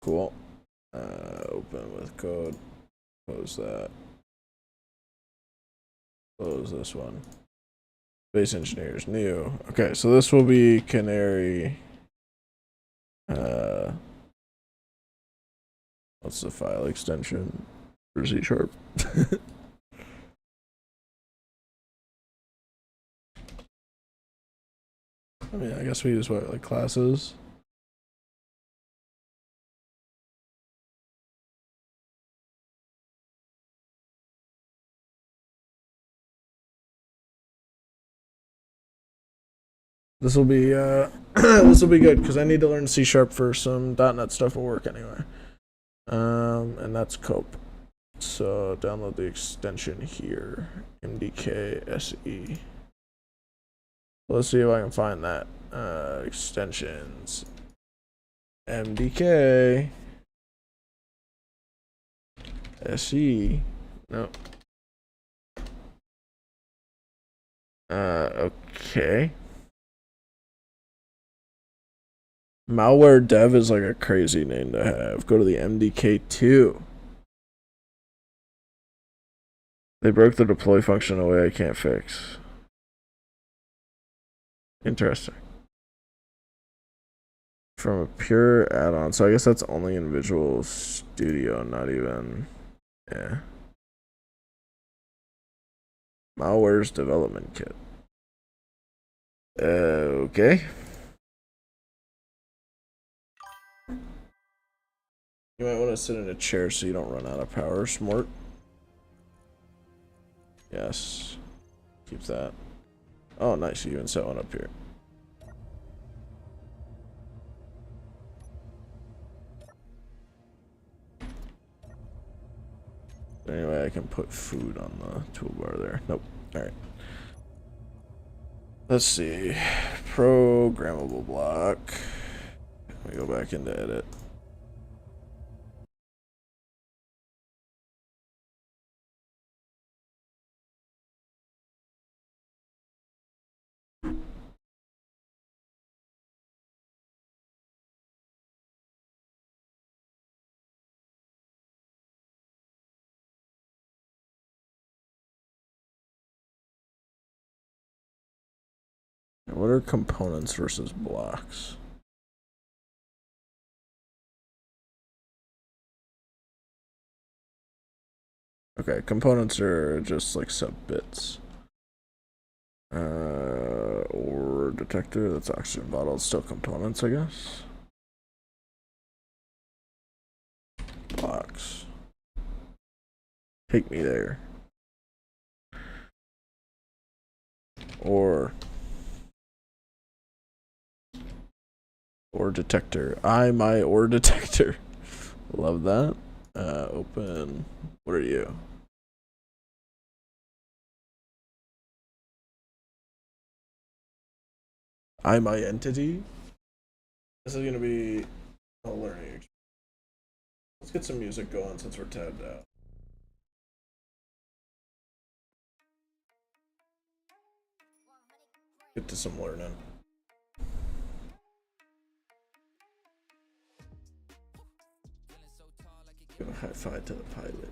Cool. Open with code. Close that. Close this one. Space Engineers new. Okay, so this will be Canary. What's the file extension for C#? I mean, I guess we use what, like classes? This will be this will be good because I need to learn C# for some .NET stuff at work anyway. And that's cope. So download the extension here, MDK-SE. Let's see if I can find that. Extensions. MDK. SE. No. Okay. Malware dev is like a crazy name to have. Go to the MDK2. They broke the deploy function in a way I can't fix. Interesting. From a pure add-on. So I guess that's only in Visual Studio, not even... Yeah. Malware's development kit. Okay. You might want to sit in a chair so you don't run out of power, Smart. Yes. Keep that. Oh, nice. You even set one up here. Anyway, I can put food on the toolbar there. Nope. Alright. Let's see. Programmable block. Let me go back into edit. What are components versus blocks? Okay, components are just like sub bits. Or detector, that's oxygen bottle, it's still components, I guess. Blocks. Take me there. Or detector. My or detector. Love that. Open. What are you? My entity. This is gonna be a learning experience. Let's get some music going since we're tabbed out. Get to some learning. Give a high five to the pilot.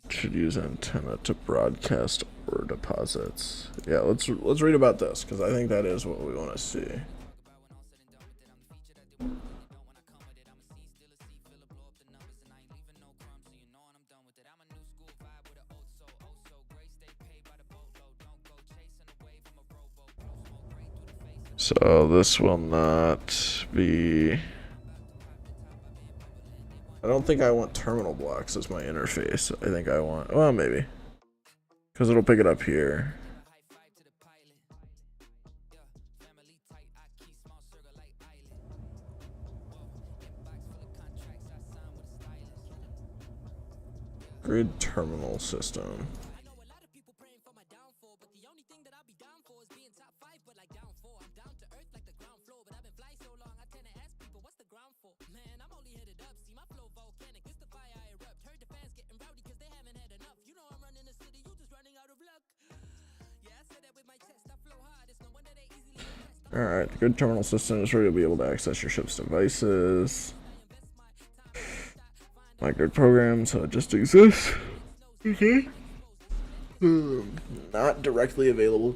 Should use antenna to broadcast or deposits. Yeah, let's read about this because I think that is what we want to see. So this will not be... I don't think I want terminal blocks as my interface. I think I want... Well, maybe. Because it'll pick it up here. Grid terminal system. Alright, the grid terminal system is where you'll be able to access your ship's devices. My grid program, so it just exists. Okay. Not directly available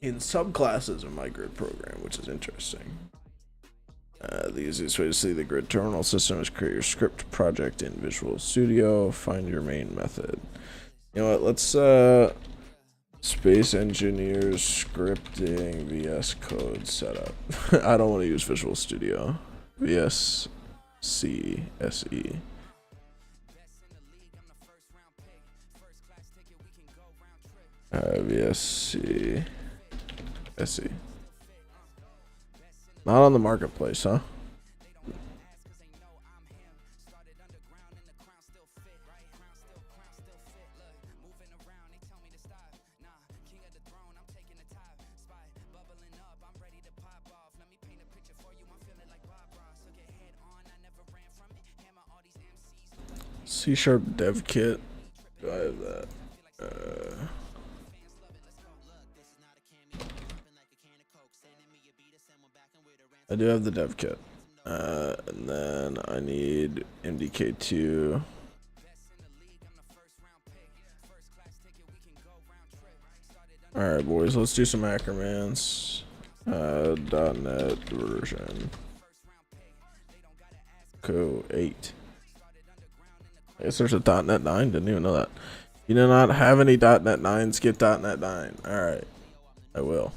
in subclasses of my grid program, which is interesting. The easiest way to see the grid terminal system is create your script project in Visual Studio, find your main method. You know what, let's Space Engineers Scripting VS Code Setup. I don't want to use Visual Studio. VS C SE. VSC SE. Not on the marketplace, huh? C# dev kit. Do I have that? I do have the dev kit. And then I need MDK2. Alright, boys, let's do some Ackermans. .NET version. Co 8. I guess there's a .NET 9. Didn't even know that. You do not have any .NET 9s. Get .NET 9. Alright. I will.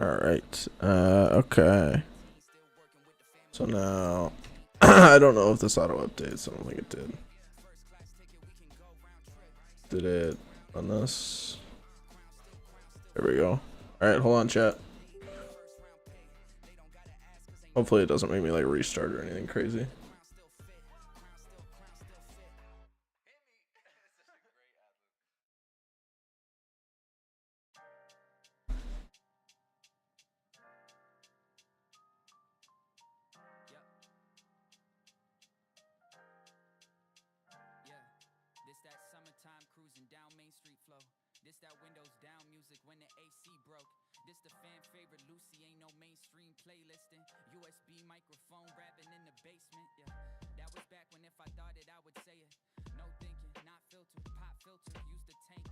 Alright. Okay. So now I don't know if this auto updates. I don't think it did. Did it on this? There we go. Alright, hold on, chat. Hopefully it doesn't make me like restart or anything crazy.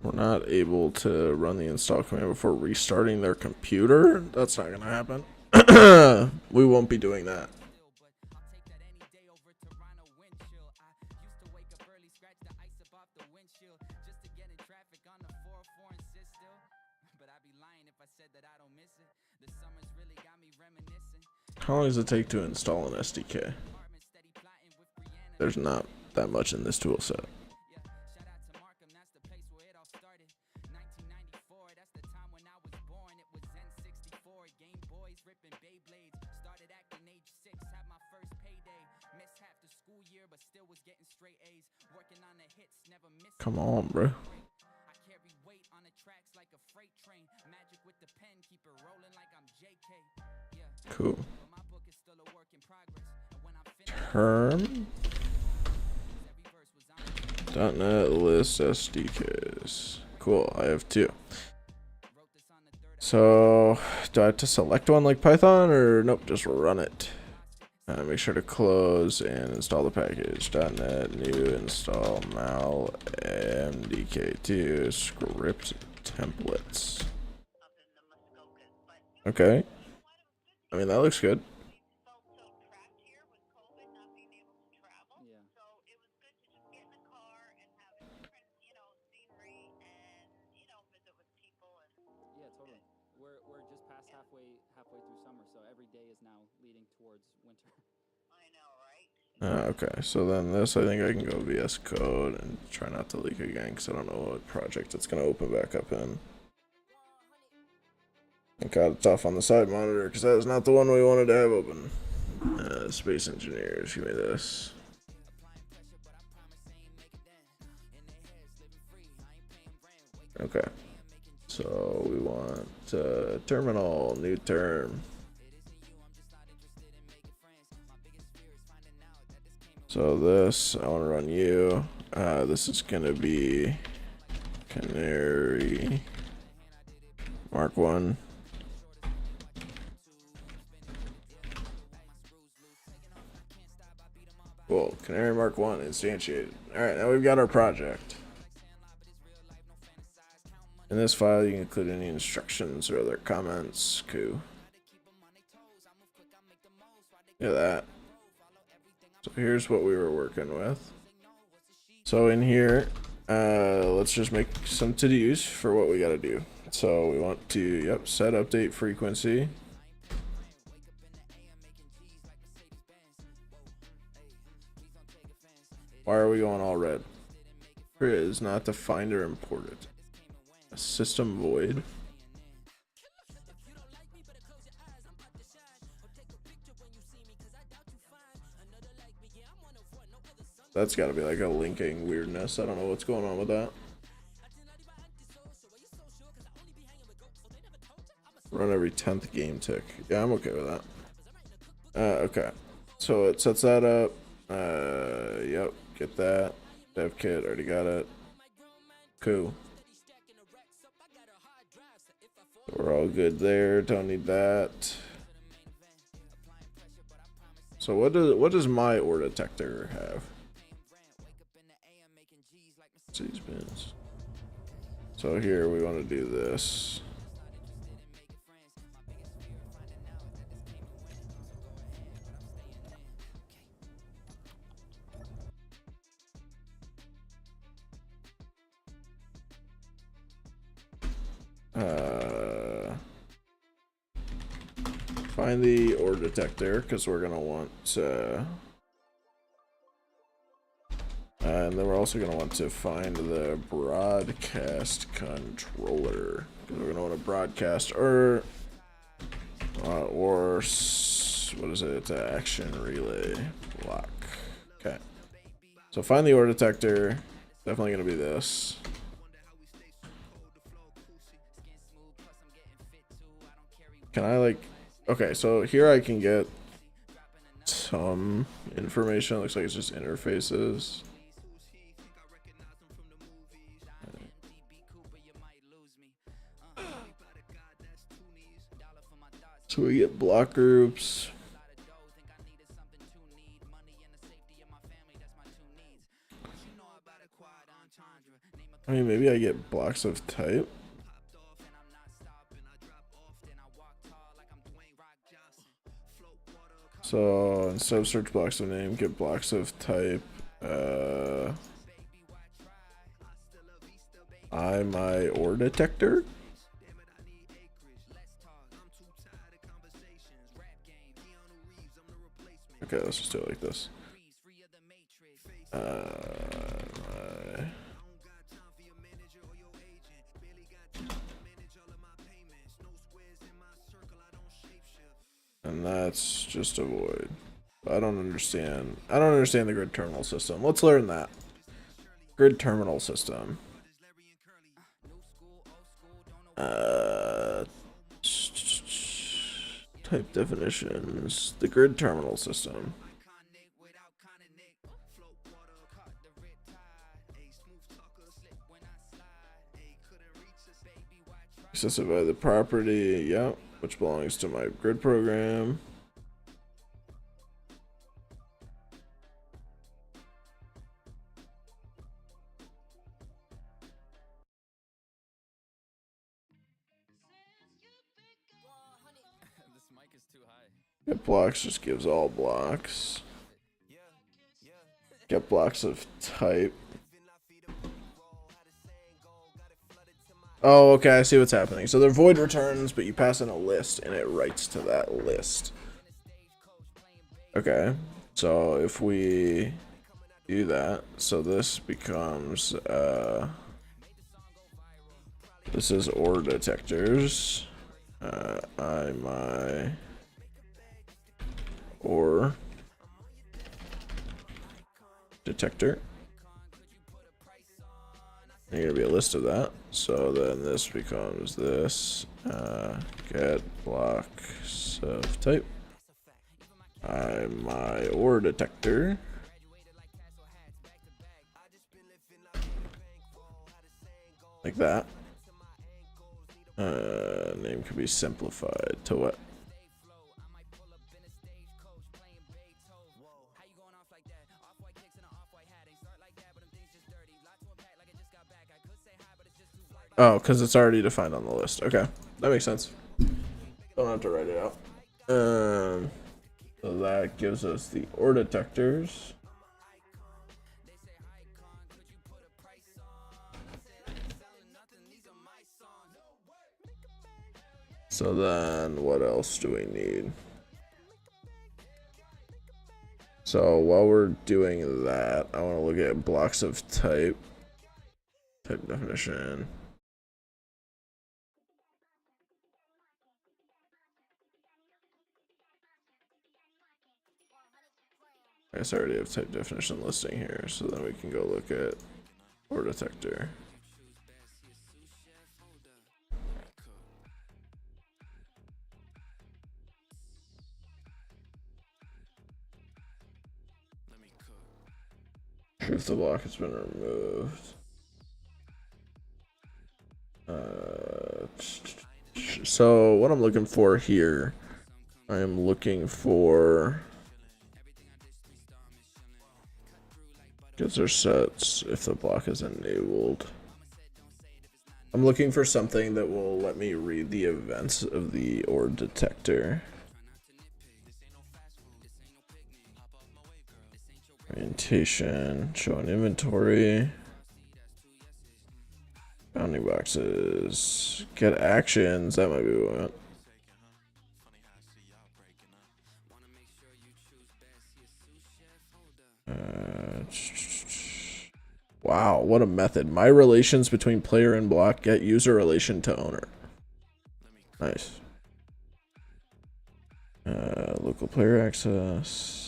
We're not able to run the install command before restarting their computer. That's not gonna happen. We won't be doing that. How long does it take to install an SDK? There's not that much in this tool set. Come on, bro. Cool. Term. .NET list SDKs. Cool, I have two. So, do I have to select one like Python, or nope, just run it? Make sure to close and install the package. .NET new install mal mdk2 script templates. Okay. I mean, that looks good. We're just past halfway through summer, so every day is now leading towards winter. Okay, so then this, I think I can go VS Code and try not to leak again, because I don't know what project it's going to open back up in. Thank God it's off on the side monitor, because that is not the one we wanted to have open. Space Engineers, give me this. Okay, so we want terminal, new term. So this, I want to run you. This is going to be Canary Mark 1. Cool, Canary Mark 1 instantiated. Alright, now we've got our project. In this file, you can include any instructions or other comments. Cool. Look at that. So here's what we were working with. So in here, let's just make some to-dos for what we gotta do. So we want to, set update frequency. Why are we going all red? Here is not defined or imported. A system void. That's got to be like a linking weirdness. I don't know what's going on with that. Run every 10th game tick. Yeah, I'm okay with that. Okay. So it sets that up. Yep. Get that. Dev kit. Already got it. Cool. We're all good there. Don't need that. So what does my ore detector have? These bins. So here we want to do this. Find the ore detector because we're gonna want and then we're also gonna want to find the broadcast controller because we're gonna want to broadcast or what is it? It's an action relay block. Okay. So find the ore detector. Definitely gonna be this. Can I like? Okay, so here I can get some information. It looks like it's just interfaces. So we get block groups. I mean, maybe I get blocks of type. So instead of search blocks of name, get blocks of type. My ore detector. Okay, let's just do it like this. And that's just a void. I don't understand. I don't understand the grid terminal system. Let's learn that. Grid terminal system. Type definitions. The grid terminal system. Accessed by the property, yep, which belongs to my grid program. Get blocks just gives all blocks. Get blocks of type. Oh, okay, I see what's happening. So they're void returns, but you pass in a list and it writes to that list. Okay, so if we do that, so this becomes this is ore detectors. My ore detector. There's gonna be a list of that. So then this becomes this. Get blocks of type. My ore detector. Like that. Name could be simplified to what? Oh, because it's already defined on the list. Okay, that makes sense. Don't have to write it out. So that gives us the ore detectors. So then what else do we need? So while we're doing that, I want to look at blocks of type. Type definition. I guess I already have type definition listing here, so then we can go look at ore detector. If the block has been removed. So what I'm looking for here, I am looking for gets or sets if the block is enabled. I'm looking for something that will let me read the events of the ore detector. Orientation, show an inventory. Bounding boxes. Get actions. That might be what we want. Wow, what a method. My relations between player and block. Get user relation to owner. Nice. Local player access.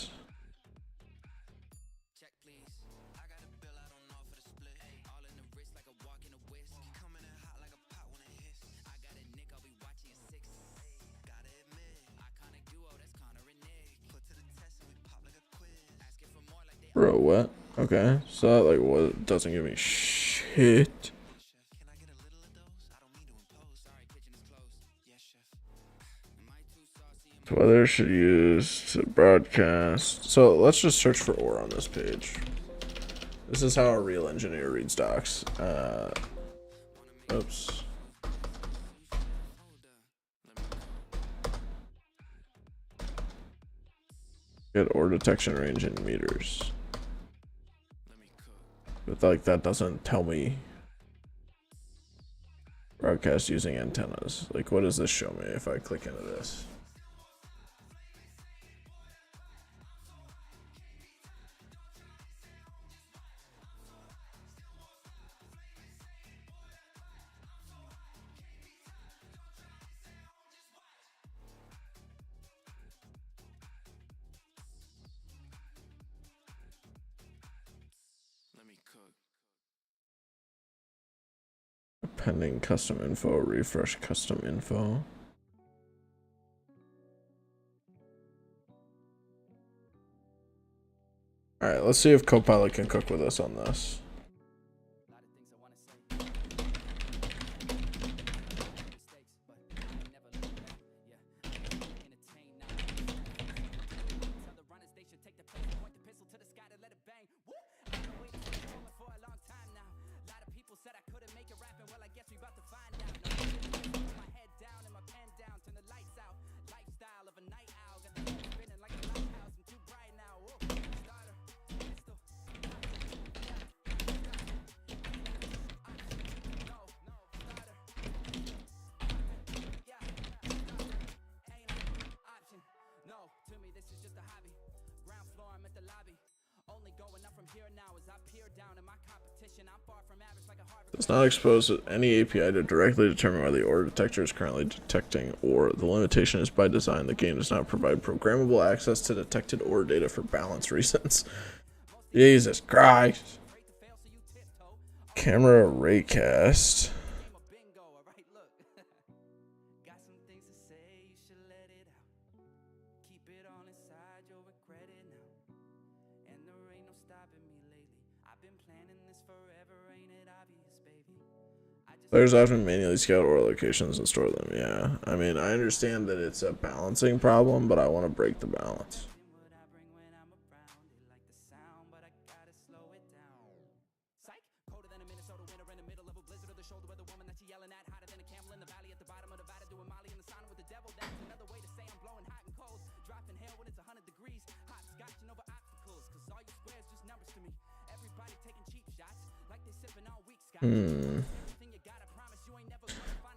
Bro, what? Okay, so that like what doesn't give me shit. Weather should use to broadcast. So let's just search for ore on this page. This is how a real engineer reads docs. Oops. Get ore detection range in meters. But like that doesn't tell me broadcast using antennas. Like what does this show me if I click into this? Pending custom info, refresh custom info. Alright, let's see if Copilot can cook with us on this. Does not expose any API to directly determine whether the ore detector is currently detecting ore. The limitation is by design. The game does not provide programmable access to detected ore data for balance reasons. Jesus Christ. Camera raycast. Players often manually scout ore locations and store them. Yeah, I mean, I understand that it's a balancing problem, but I want to break the balance.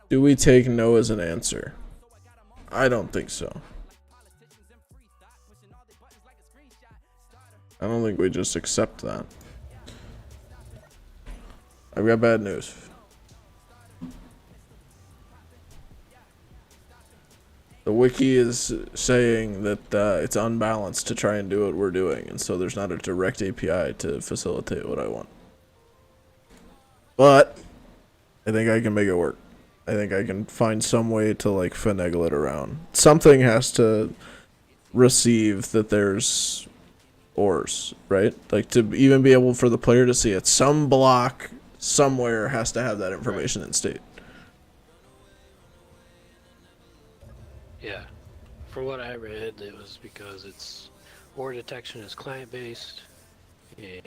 Do we take no as an answer? I don't think so. I don't think we just accept that. I've got bad news. The wiki is saying that it's unbalanced to try and do what we're doing, and so there's not a direct API to facilitate what I want. But I think I can make it work. I think I can find some way to like finagle it around. Something has to receive that there's ores, right? Like to even be able for the player to see it. Some block somewhere has to have that information in state. Yeah. For what I read, it was because it's ore detection is client-based, and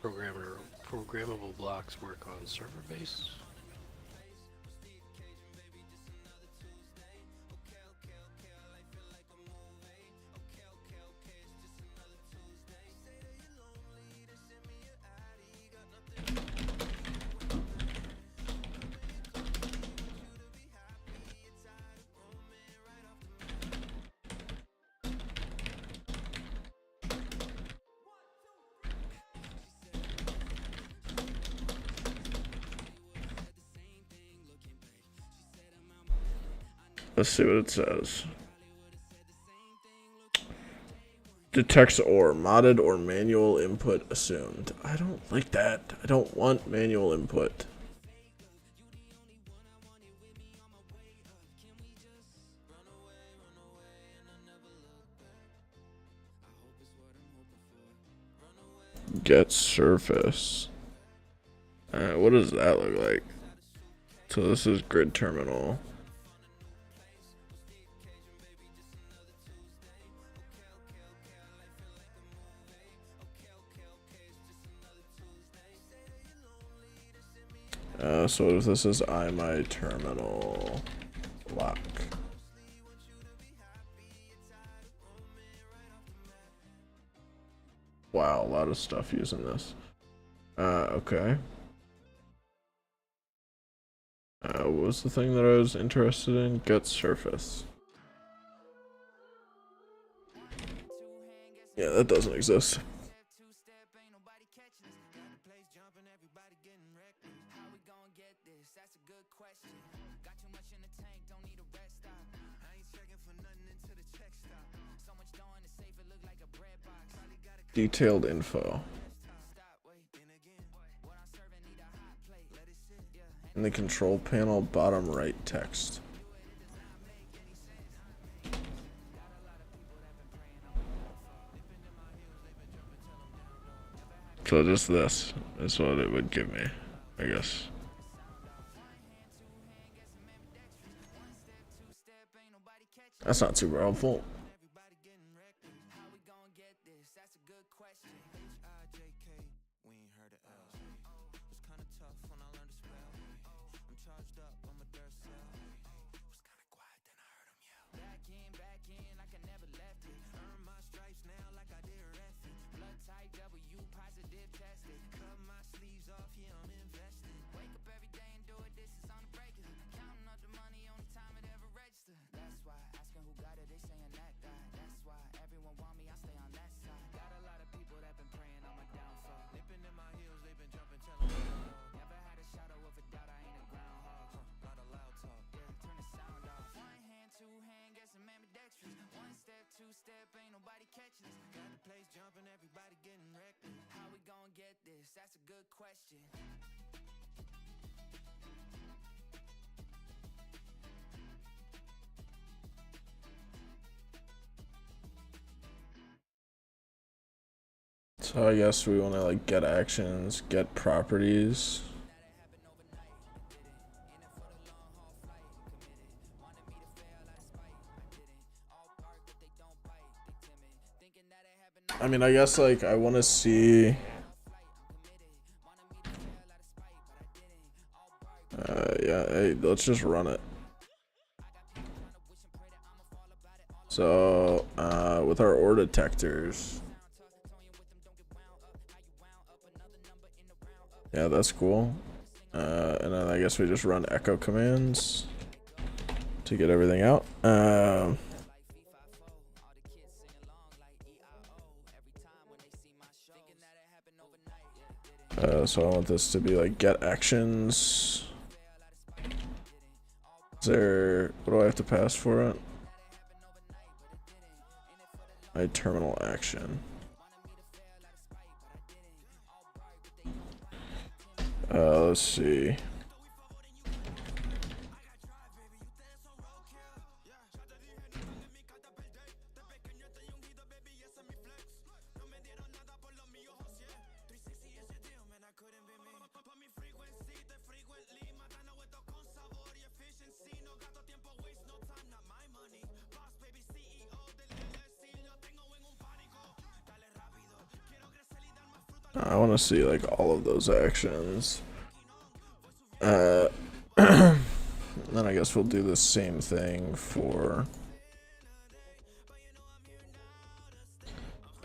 programmable blocks work on server-based. Let's see what it says. Detects ore, modded or manual input assumed. I don't like that. I don't want manual input. Get surface. What does that look like? So this is grid terminal. So if this is my terminal lock. Wow, a lot of stuff using this. Okay. What was the thing that I was interested in? Get surface. Yeah, that doesn't exist. Detailed info. In the control panel, bottom right text. So just this is what it would give me, I guess. That's not super helpful. So I guess we want to like get actions, get properties. I mean, I guess like I want to see. Yeah, hey, let's just run it. So, with our ore detectors. Yeah, that's cool. And then I guess we just run echo commands to get everything out. So I want this to be like get actions. Is there, what do I have to pass for it? My terminal action. Let's see. I want to see like all of those actions. Then I guess we'll do the same thing for.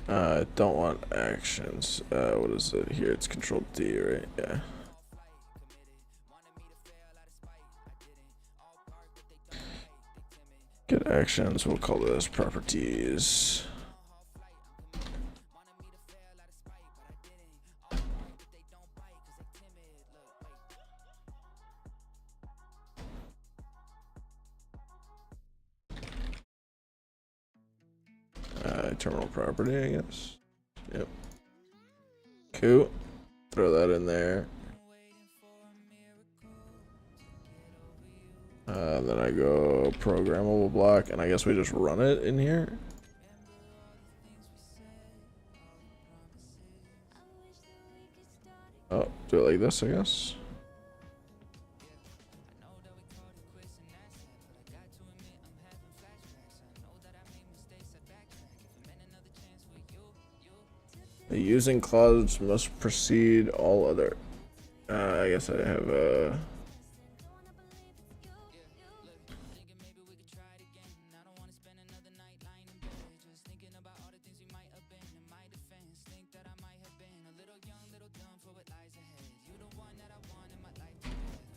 I don't want actions. What is it here? It's Control D, right? Yeah. Get actions. We'll call this properties. Terminal property, I guess. Yep. Cool. Throw that in there. Then I go programmable block, and I guess we just run it in here. Oh, do it like this, I guess. The using clause must precede all other. I guess I have a.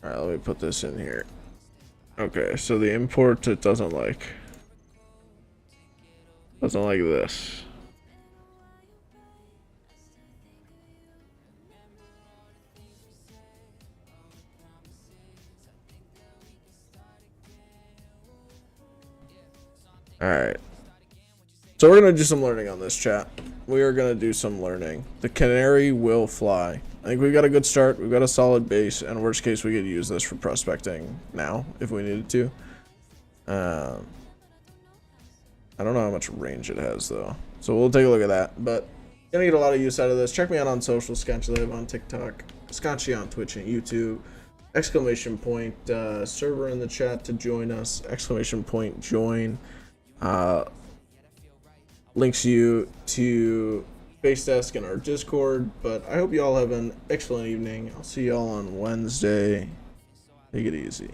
Alright, let me put this in here. Okay, so the import it doesn't like this. Alright. So we're going to do some learning on this, chat. We are going to do some learning. The canary will fly. I think we've got a good start. We've got a solid base. And worst case, we could use this for prospecting now if we needed to. I don't know how much range it has, though. So we'll take a look at that. But going to get a lot of use out of this. Check me out on social. Skonchy Live on TikTok. Skonchy on Twitch and YouTube. Exclamation point. Server in the chat to join us. Exclamation point join. Links you to Base Desk and our Discord, but I hope you all have an excellent evening. I'll see y'all on Wednesday. Take it easy.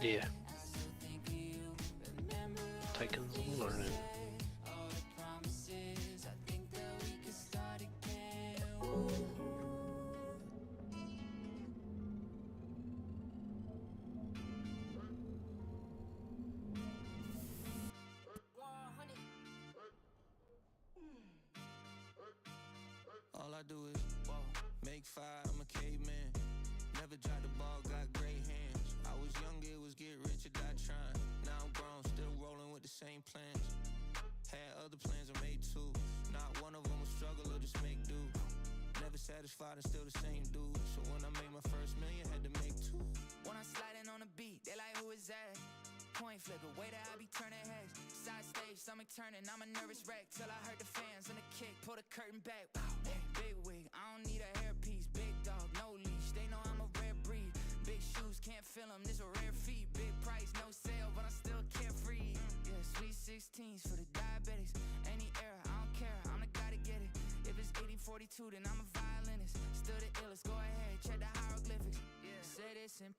Yeah. Titans learning. All I do is walk, make fire, I'm a caveman. Never dropped the ball, got great hands. I was young, it was get rich or die trying. Now I'm grown, still rolling with the same plans. Had other plans, I made two. Not one of them was struggle or just make do. Never satisfied and still the same dude. So when I made my first million, had to make two. When I'm sliding on the beat, they like, who is that? Point flipper, way that I be turning heads. Side stage, stomach turning, I'm a nervous wreck. Till I heard the fans and the kick, pull the curtain back. Wow, big wig, I don't need a hairpiece. Big dog, no leash, they know I'm a rare breed. Big shoes, can't feel them, this a rare feat. Big price, no sale, but I'm still carefree. Yeah, sweet 16s for the diabetics. Any era, I don't care, I'm the guy to get it. If it's 80-42, then I'm a violinist. Still the illest, go ahead, check the hieroglyphics. Yeah, say this in